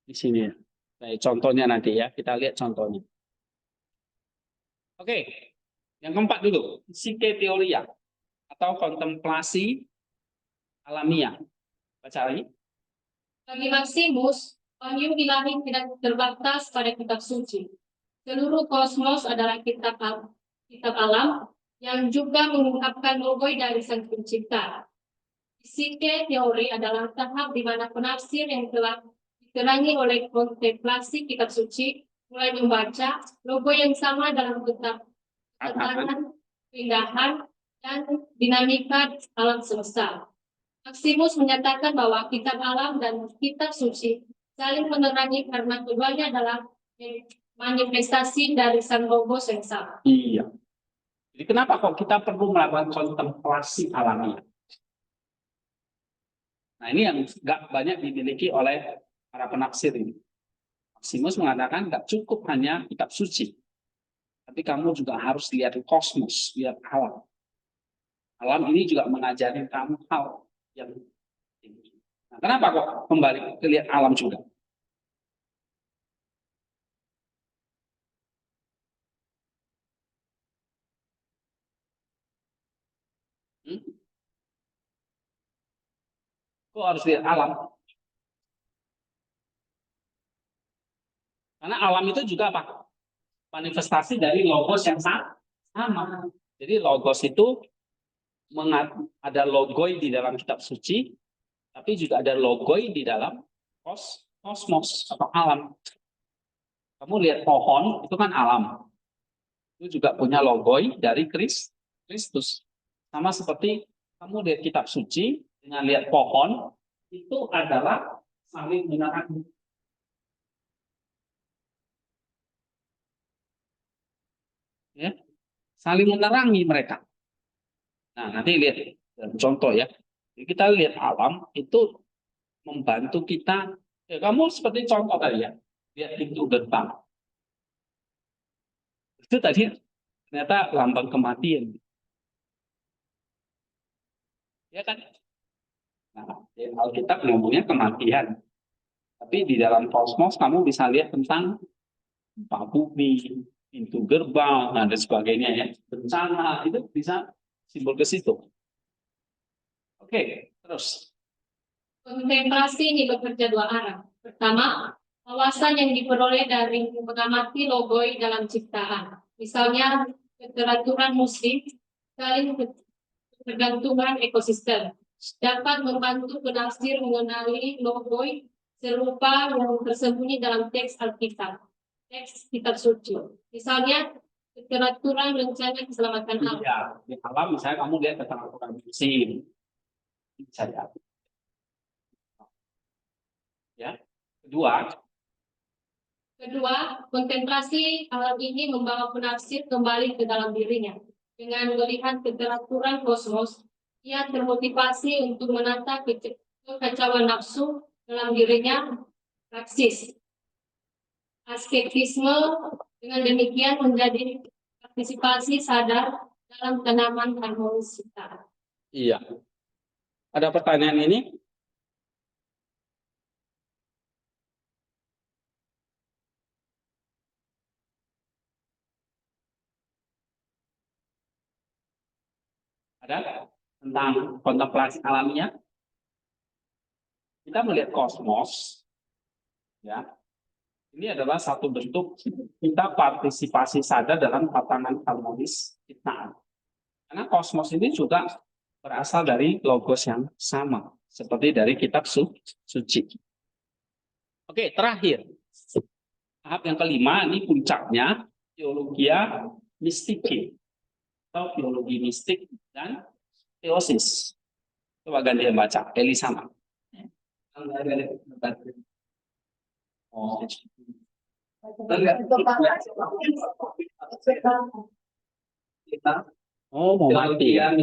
di sini. Nah, contohnya nanti ya, kita lihat contohnya. Oke, yang keempat dulu, psike teoria atau kontemplasi alamiah. Baca lagi. Bagi Maximus, wahyu ilahi tidak terbatas pada kitab suci. Seluruh kosmos adalah kitab alam yang juga mengungkapkan logoi dari Sang Pencipta. Psike teori adalah tahap di mana penafsir yang telah diterangi oleh kontemplasi kitab suci mulai membaca logo yang sama dalam tekanan, pindahan, dan dinamika alam semesta. Maximus menyatakan bahwa kitab alam dan kitab suci saling menerangi karena keduanya adalah manifestasi dari sang logos yang sama. Iya. Jadi kenapa kok kita perlu melakukan kontemplasi alamiah? Nah ini yang nggak banyak dimiliki oleh para penafsir ini. Maximus mengatakan nggak cukup hanya kitab suci, tapi kamu juga harus lihat kosmos, lihat alam. Alam ini juga mengajari kamu hal yang tinggi. Nah, kenapa kok kembali ke lihat alam juga? Kok harus lihat alam? Karena alam itu juga apa? Manifestasi dari logos yang sama. Jadi logos itu ada logoi di dalam kitab suci, tapi juga ada logoi di dalam kosmos atau alam. Kamu lihat pohon, itu kan alam. Itu juga punya logoi dari Kristus. Sama seperti kamu lihat kitab suci, dengan lihat pohon, itu adalah saling menerangi. Ya, saling menerangi mereka. Nah, nanti lihat contoh ya. Kita lihat alam itu membantu kita. Ya, kamu seperti contoh tadi ya, lihat pintu gerbang. Itu tadi ternyata lambang kematian. Ya kan? Nah, Alkitab ngomongnya kematian. Tapi di dalam kosmos kamu bisa lihat tentang bumi, pintu gerbang, dan sebagainya ya. Bencana itu bisa simbol ke situ. Oke, terus. Kontemplasi ini bekerja dua arah. Pertama, wawasan yang diperoleh dari mengamati logoi dalam ciptaan. Misalnya, keteraturan musik, saling ketergantungan ekosistem. Dapat membantu penafsir mengenali logoi serupa yang tersembunyi dalam teks Alkitab, teks kitab suci. Misalnya, keteraturan rencana keselamatan alam. Ya, di alam misalnya kamu lihat keteraturan musim. Saya. Ya. Kedua, kontemplasi alam ini membawa penafsir kembali ke dalam dirinya. Dengan melihat keteraturan kosmos, ia termotivasi untuk menata kekacauan nafsu dalam dirinya, praksis. Asketisme dengan demikian menjadi partisipasi sadar dalam tanaman harmonis kita. Iya. Ada pertanyaan ini? Ada tentang kontemplasi alamiah? Kita melihat kosmos, ya. Ini adalah satu bentuk kita partisipasi sadar dalam tatanan harmonis ciptaan. Karena kosmos ini juga berasal dari logos yang sama, seperti dari kitab suci. Oke, terakhir. Tahap yang kelima, ini puncaknya, teologia mistiki. Atau teologi mistik dan teosis. Coba gantian baca, Eli sama. Oh. Oh, mau mati ya.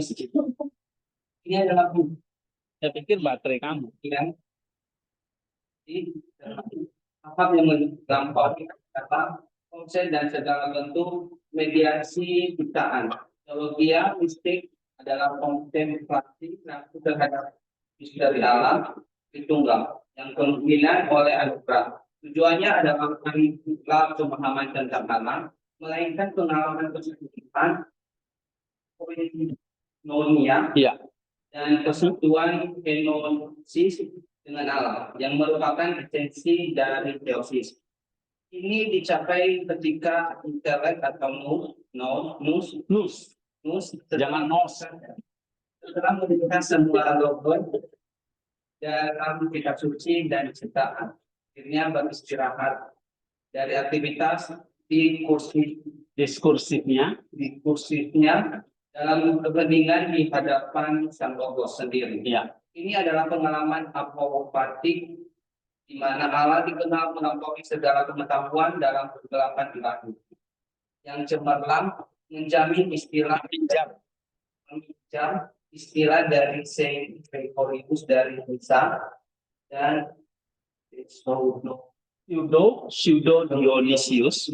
Ini adalah saya pikir baterai kamu. Ya. Tahap yang gampang kata konsep dan segala bentuk mediasi ciptaan. Teologia mistik adalah kontemplasi terhadap misteri alam tunggal yang kemungkinan oleh anugerah. Tujuannya adalah bukanlah pemahaman tentang alam, melainkan pengalaman kehidupan, koinonia, dan persatuan kenosis dengan alam, yang merupakan esensi dari teosis. Ini dicapai ketika intelek atau nus, jangan nos, setelah melihat semua logo dalam kitab suci dan ciptaan, akhirnya beristirahat dari aktivitas diskursifnya dalam kepentingan di hadapan sang logos sendiri. Ya. Ini adalah pengalaman apofatik di mana Allah dikenal melampaui segala pengetahuan dalam kegelapan ilahi. Yang cemerlang menjamin menginjam istilah dari Saint Gregorius dari Nisa dan Pseudo Dionysius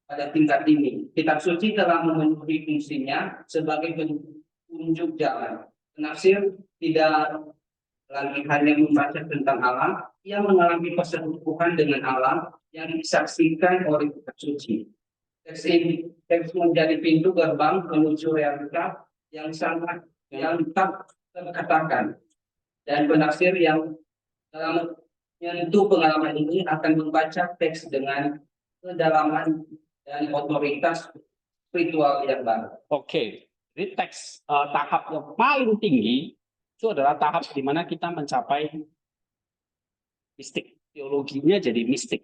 pada tingkat ini. Kitab suci telah memenuhi fungsinya sebagai penunjuk jalan. Penafsir tidak lagi hanya membaca tentang Allah, ia mengalami persetubuhan dengan Allah yang disaksikan oleh kitab suci. Teks menjadi pintu gerbang menuju realita yang tak terkatakan, dan penafsir yang dalam menyentuh pengalaman ini akan membaca teks dengan kedalaman dan otoritas spiritual yang baru. Oke, jadi teks tahap yang paling tinggi itu adalah tahap di mana kita mencapai mistik. Teologinya jadi mistik.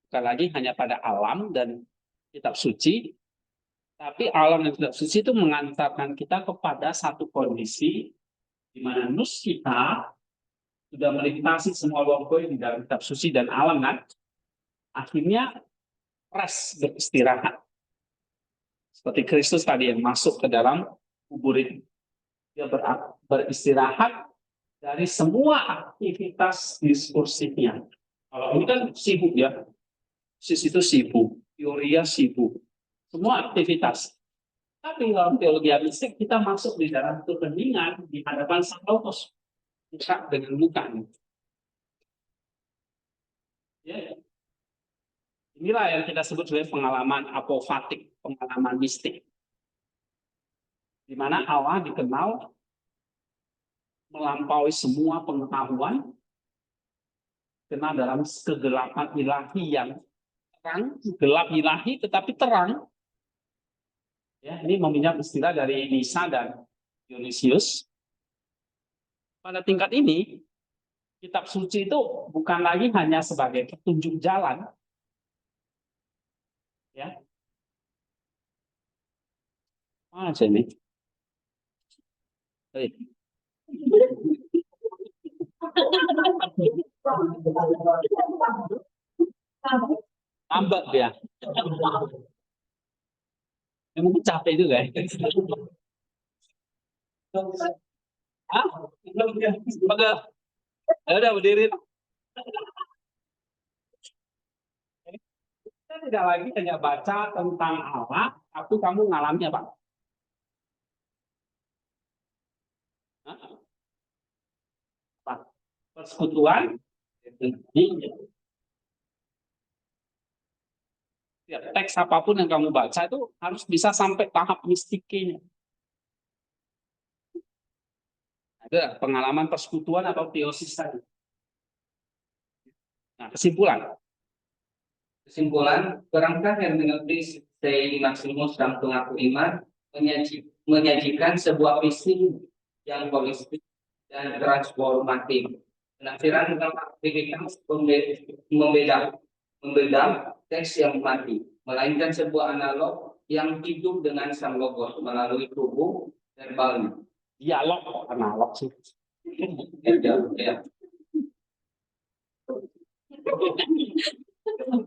Bukan lagi hanya pada alam dan kitab suci, tapi alam dan kitab suci itu mengantarkan kita kepada satu kondisi di mana nus kita sudah melintasi semua logoi di dalam kitab suci dan alam, kan? Akhirnya rest, beristirahat. Seperti Kristus tadi yang masuk ke dalam kubur itu. Dia beristirahat dari semua aktivitas diskursifnya. Kalau ini kan sibuk ya. Itu sibuk, teoria sibuk. Semua aktivitas. Tapi dalam teologi mistik kita masuk di dalam keheningan di hadapan Sang Logos. Muka dengan muka. Ya. Inilah yang kita sebut sebagai pengalaman apofatik, pengalaman mistik. Di mana Allah dikenal melampaui semua pengetahuan, kenal dalam kegelapan ilahi yang terang, gelap ilahi tetapi terang. Ya, ini meminjam istilah dari Nisa dan Dionysius. Pada tingkat ini, kitab suci itu bukan lagi hanya sebagai petunjuk jalan, ya. Mana aja nih? Ambak ya. Mungkin capek juga ya. Hah? Udah berdiri. Kita tidak lagi hanya baca tentang Allah, tapi kamu ngalami apa? Apa? Persekutuan. Ya, teks apapun yang kamu baca itu harus bisa sampai tahap mistiknya. Ada pengalaman persekutuan atau teosis tadi. Nah, kesimpulan, berangkat hermeneutis Saint Maximus dan pengaku iman menyajikan sebuah visi yang holistik dan transformatif. Penafsiran tentang aktivitas membeda teks yang mati, melainkan sebuah analog yang hidup dengan Sang Logos melalui tubuh verbalnya. Dialog analog sih. Ya.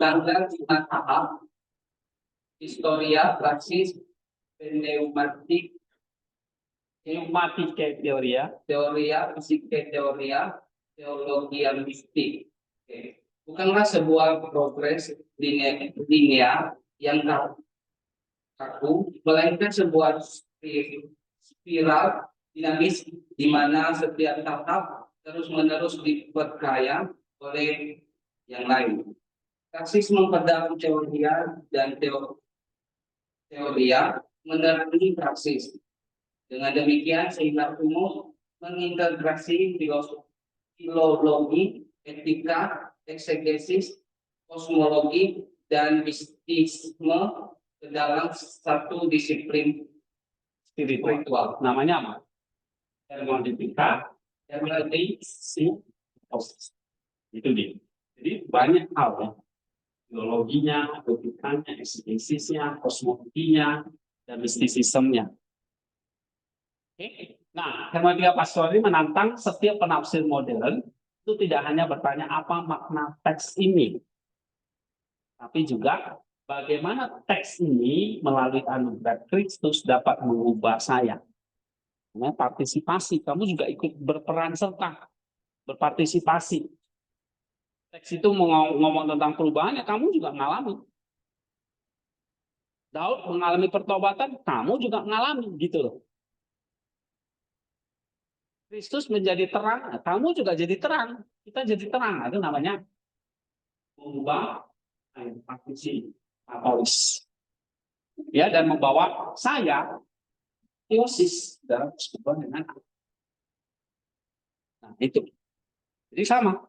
Tanggal 5 tahap historia, praksis, pneumatik, teoria, psike teoria, teologia mistik. Bukanlah sebuah progres linear yang kaku, melainkan sebuah spiral dinamis di mana setiap tahap terus-menerus diperkaya oleh yang lain. Praksis memperdalam teoria dan teoria menerangi praksis. Dengan demikian sehingga umum mengintegrasi filologi, etika, eksegesis, kosmologi, dan mistisme ke dalam satu disiplin spiritual. Namanya apa? Hermeneutika, itu dia. Jadi banyak hal ya. Biologinya, etikanya, eksegesisnya, kosmologinya, dan mistisismenya. Oke. Nah, hermeneutika pastoral ini menantang setiap penafsir modern itu tidak hanya bertanya apa makna teks ini, tapi juga bagaimana teks ini melalui anugerah Kristus dapat mengubah saya. Nah, partisipasi, kamu juga ikut berperan serta, berpartisipasi. Teks itu ngomong tentang perubahan, ya kamu juga ngalami. Daud mengalami pertobatan, kamu juga ngalami, gitu loh. Kristus menjadi terang, kamu juga jadi terang. Kita jadi terang, itu namanya mengubah partisipatis. Ya, dan membawa saya teosis dalam persekutuan dengan Allah. Nah, itu. Jadi sama.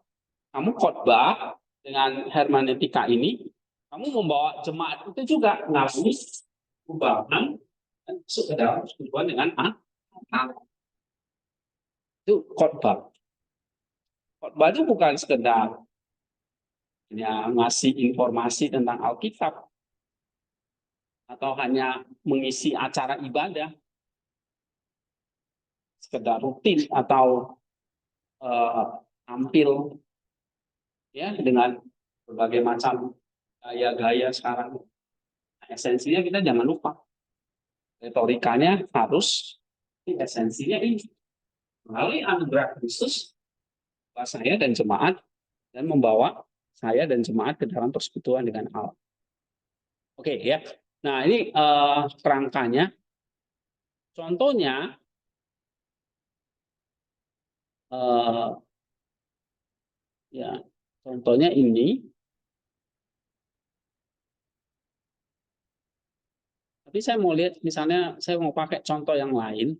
Kamu khotbah dengan hermeneutika ini, kamu membawa jemaat itu juga ngalami perubahan dan masuk ke dalam persekutuan dengan Allah. Itu khotbah. Khotbah itu bukan sekedar hanya ngasih informasi tentang Alkitab atau hanya mengisi acara ibadah, sekedar rutin atau tampil ya dengan berbagai macam gaya-gaya sekarang. Esensinya kita jangan lupa, retorikanya harus esensinya ini melalui anugerah Kristus saya dan jemaat, dan membawa saya dan jemaat ke dalam persekutuan dengan Allah. Oke ya. Nah ini kerangkanya. Contohnya ya, contohnya ini. Tapi saya mau lihat, misalnya saya mau pakai contoh yang lain.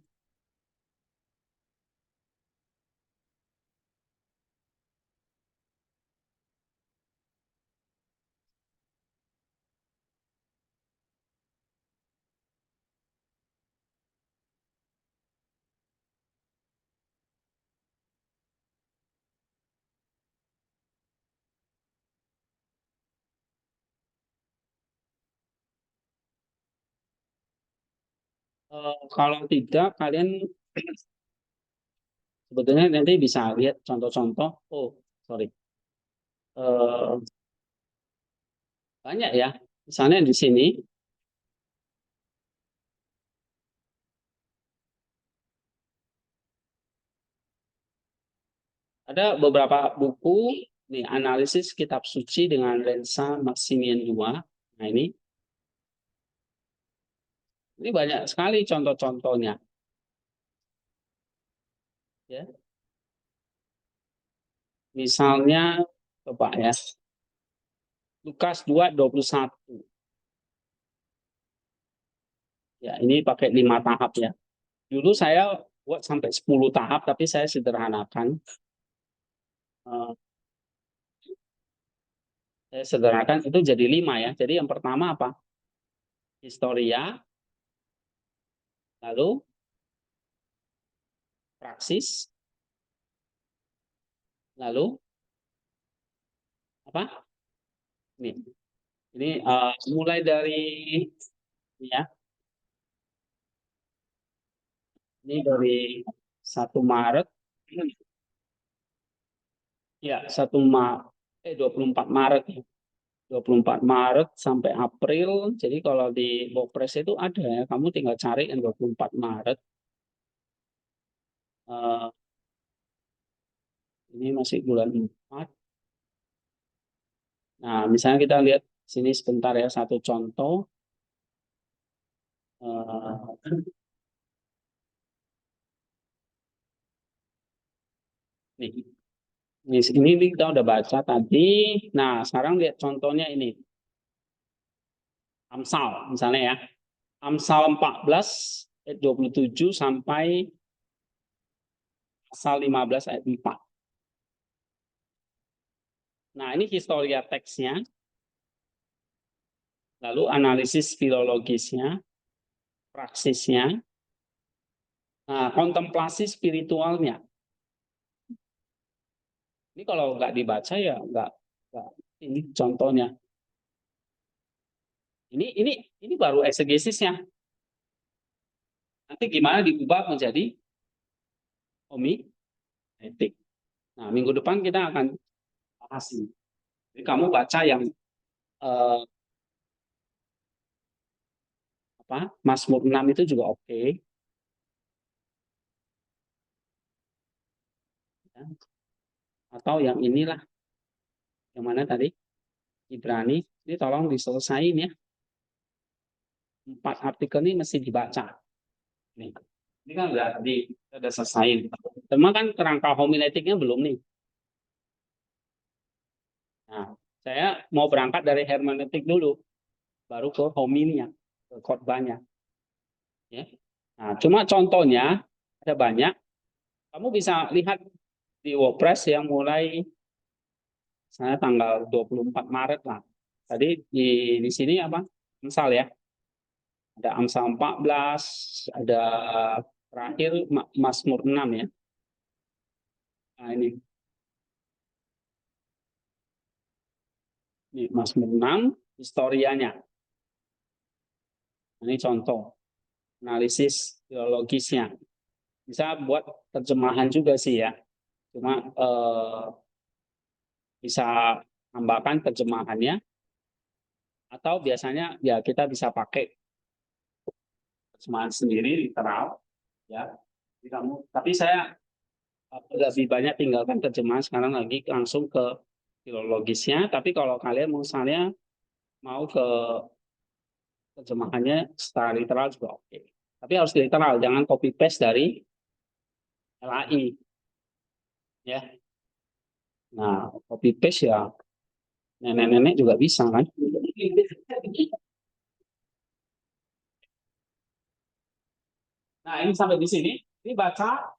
Kalau tidak, kalian sebetulnya nanti bisa lihat contoh-contoh. Oh, sorry. Banyak ya. Misalnya di sini. Ada beberapa buku, nih, analisis kitab suci dengan lensa Maximian 2. Nah ini banyak sekali contoh-contohnya. Ya. Misalnya, coba ya, Lukas 2:21. Ya, ini pakai 5 tahap ya. Dulu saya buat sampai 10 tahap, tapi saya sederhanakan. Saya sederhanakan itu jadi 5 ya. Jadi yang pertama apa? Historia, lalu praksis, lalu apa? Ini mulai dari ya. Ini dari 1 Maret. Ya, 24 Maret ya. 24 Maret sampai April. Jadi kalau di Wordpress itu ada ya, kamu tinggal cari yang 24 Maret. Ini masih bulan 4. Nah, misalnya kita lihat sini sebentar ya, satu contoh. Ini kita udah baca tadi. Nah, sekarang lihat contohnya ini. Amsal, misalnya ya. Amsal 14 ayat 27 sampai pasal 15 ayat 4. Nah, ini historia teksnya. Lalu analisis filologisnya, praksisnya, nah, kontemplasi spiritualnya. Ini kalau nggak dibaca ya nggak. Ini contohnya. Ini baru eksegesisnya. Nanti gimana diubah menjadi homiletik. Nah, minggu depan kita akan bahas ini. Jadi kamu baca yang Mazmur 6 itu juga oke. Atau yang inilah. Yang mana tadi? Ibrani. Ini tolong diselesain ya. 4 artikel ini mesti dibaca. Ini kan udah selesai. Cuma kan kerangka homiletiknya belum nih. Nah, saya mau berangkat dari hermeneutik dulu, baru ke hominya, ke khotbahnya. Ya. Nah, cuma contohnya ada banyak. Kamu bisa lihat di WordPress yang mulai saya tanggal 24 Maret lah. Tadi di sini apa? Amsal ya. Ada Amsal 14, ada terakhir Mazmur 6 ya. Nah, ini Mazmur 6 historianya. Ini contoh analisis teologisnya. Bisa buat terjemahan juga sih ya. Cuma bisa tambahkan terjemahannya atau biasanya ya kita bisa pakai terjemahan sendiri literal ya. Jadi tapi saya lebih banyak tinggalkan terjemahan sekarang lagi langsung ke filologisnya. Tapi kalau kalian misalnya mau ke terjemahannya secara literal juga oke. Tapi harus literal, jangan copy paste dari LAI. Ya. Nah, copy paste ya nenek-nenek juga bisa kan. Nah, ini sampai di sini. Ini baca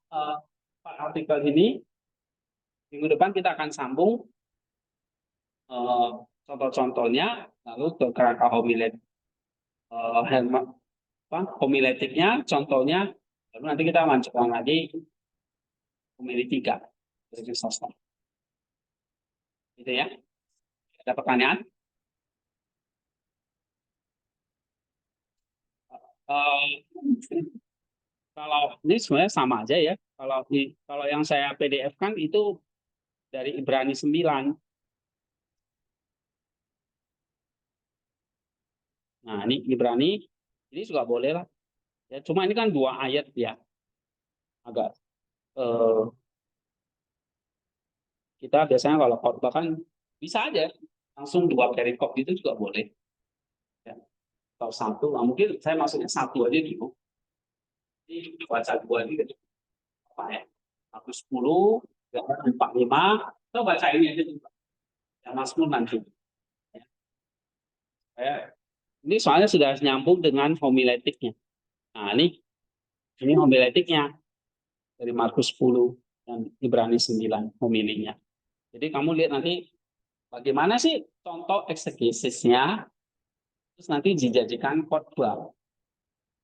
artikel ini. Minggu depan kita akan sambung contoh-contohnya, lalu ke kerangka homiletiknya, contohnya, lalu nanti kita lanjutkan lagi homili 3 dari Chrysostom. Gitu ya. Ada pertanyaan? Kalau ini sebenarnya sama aja ya. Kalau yang saya PDF kan itu dari Ibrani 9. Nah, ini Ibrani, ini juga boleh lah. Ya, cuma ini kan 2 ayat ya. Agak kita biasanya kalau khotbah kan bisa aja langsung 2 perikop itu juga boleh. Ya. Atau 1, nah, mungkin saya maksudnya 1 aja dulu. Ini baca 2 ini apa ya? 110, 45, atau baca ini aja juga. Yang Mazmur nanti. Ya. Ini soalnya sudah nyambung dengan homiletiknya. Nah, ini homiletiknya dari Markus 10 dan Ibrani 9 homilinya. Jadi kamu lihat nanti bagaimana sih contoh eksegesisnya, terus nanti dijadikan khotbah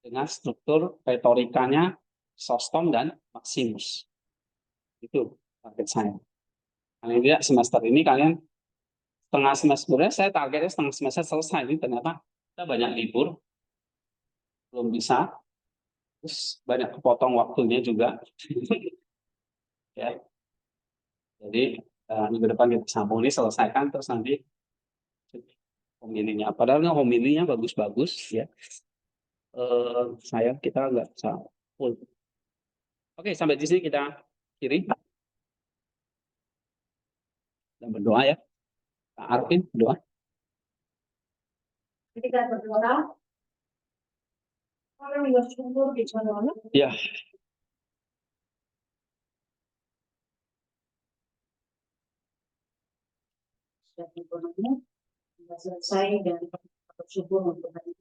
dengan struktur retorikanya Sostom dan Maximus. Itu target saya. Paling tidak semester ini kalian setengah semesternya saya targetnya setengah semester selesai. Ini ternyata kita banyak libur, belum bisa. Terus banyak kepotong waktunya juga. Ya. Jadi minggu depan kita sambung ini selesaikan terus nanti homilinya. Padahal homilinya bagus-bagus ya. Kita nggak bisa full. Oke, sampai di sini kita akhiri dan berdoa ya. Pak Arvin berdoa. Ketika berdoa, orang yang bersyukur di sana. Ya. Sudah ekonominya sudah selesai dan bersyukur untuk hari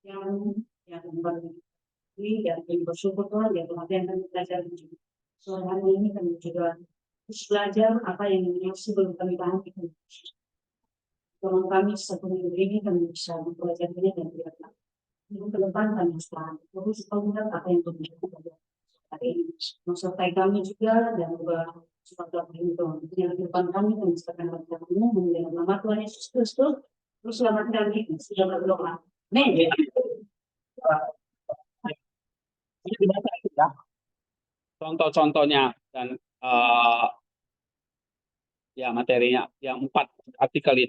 yang kembali dan bersyukur Tuhan ya kemudian kami belajar juga. Sore hari ini kami juga terus belajar apa yang masih belum kami pahami. Tolong kami sebelum ini kami bisa mempelajarinya dan tidak minggu ke depan kami setelah terus melihat apa yang terjadi hari ini. Mensertai kami juga dan juga seperti itu. Yang ke depan kami misalkan bertemu dengan nama Tuhan Yesus Kristus. Terus selamatkan kita sudah berdoa. Amin. contoh-contohnya dan ya materinya yang 4 artikel itu.